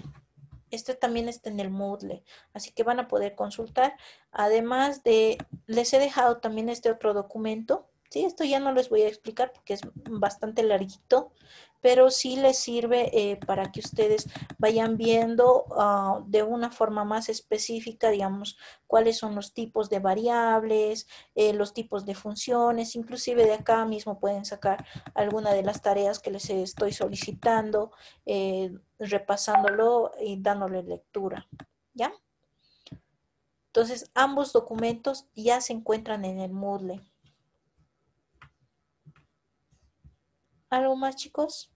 Este también está en el Moodle, así que van a poder consultar. Además de, les he dejado también este otro documento. Sí, esto ya no les voy a explicar porque es bastante larguito, pero sí les sirve para que ustedes vayan viendo de una forma más específica, digamos, cuáles son los tipos de variables, los tipos de funciones, inclusive de acá mismo pueden sacar alguna de las tareas que les estoy solicitando, repasándolo y dándole lectura, ¿ya? Entonces, ambos documentos ya se encuentran en el Moodle. ¿Algo más, chicos?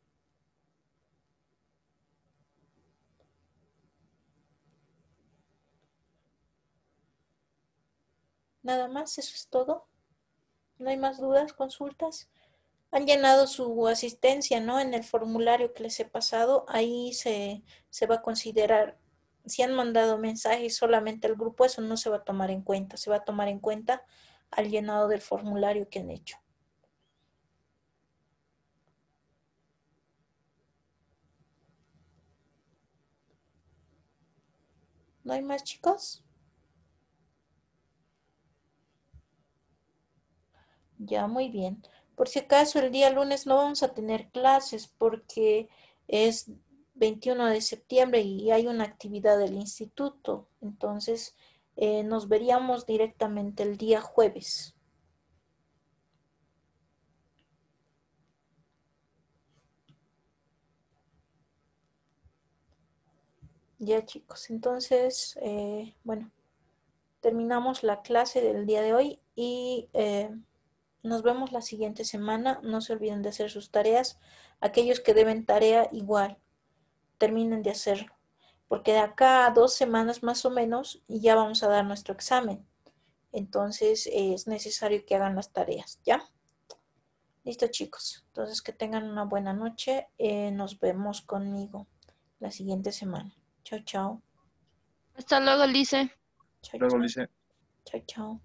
Nada más, eso es todo. ¿No hay más dudas, consultas? Han llenado su asistencia, ¿no? En el formulario que les he pasado, ahí se va a considerar, si han mandado mensajes solamente al grupo, eso no se va a tomar en cuenta, se va a tomar en cuenta al llenado del formulario que han hecho. ¿No hay más, chicos? Ya, muy bien. Por si acaso, el día lunes no vamos a tener clases porque es 21 de septiembre y hay una actividad del instituto. Entonces, nos veríamos directamente el día jueves. Ya, chicos. Entonces, bueno, terminamos la clase del día de hoy y nos vemos la siguiente semana. No se olviden de hacer sus tareas. Aquellos que deben tarea, igual, terminen de hacerlo. Porque de acá a 2 semanas más o menos ya vamos a dar nuestro examen. Entonces es necesario que hagan las tareas, ¿ya? Listo, chicos. Entonces que tengan una buena noche. Nos vemos conmigo la siguiente semana. Chao, chao. Hasta luego, Lice. Chao, Luego, chao. Lice. Chao, chao.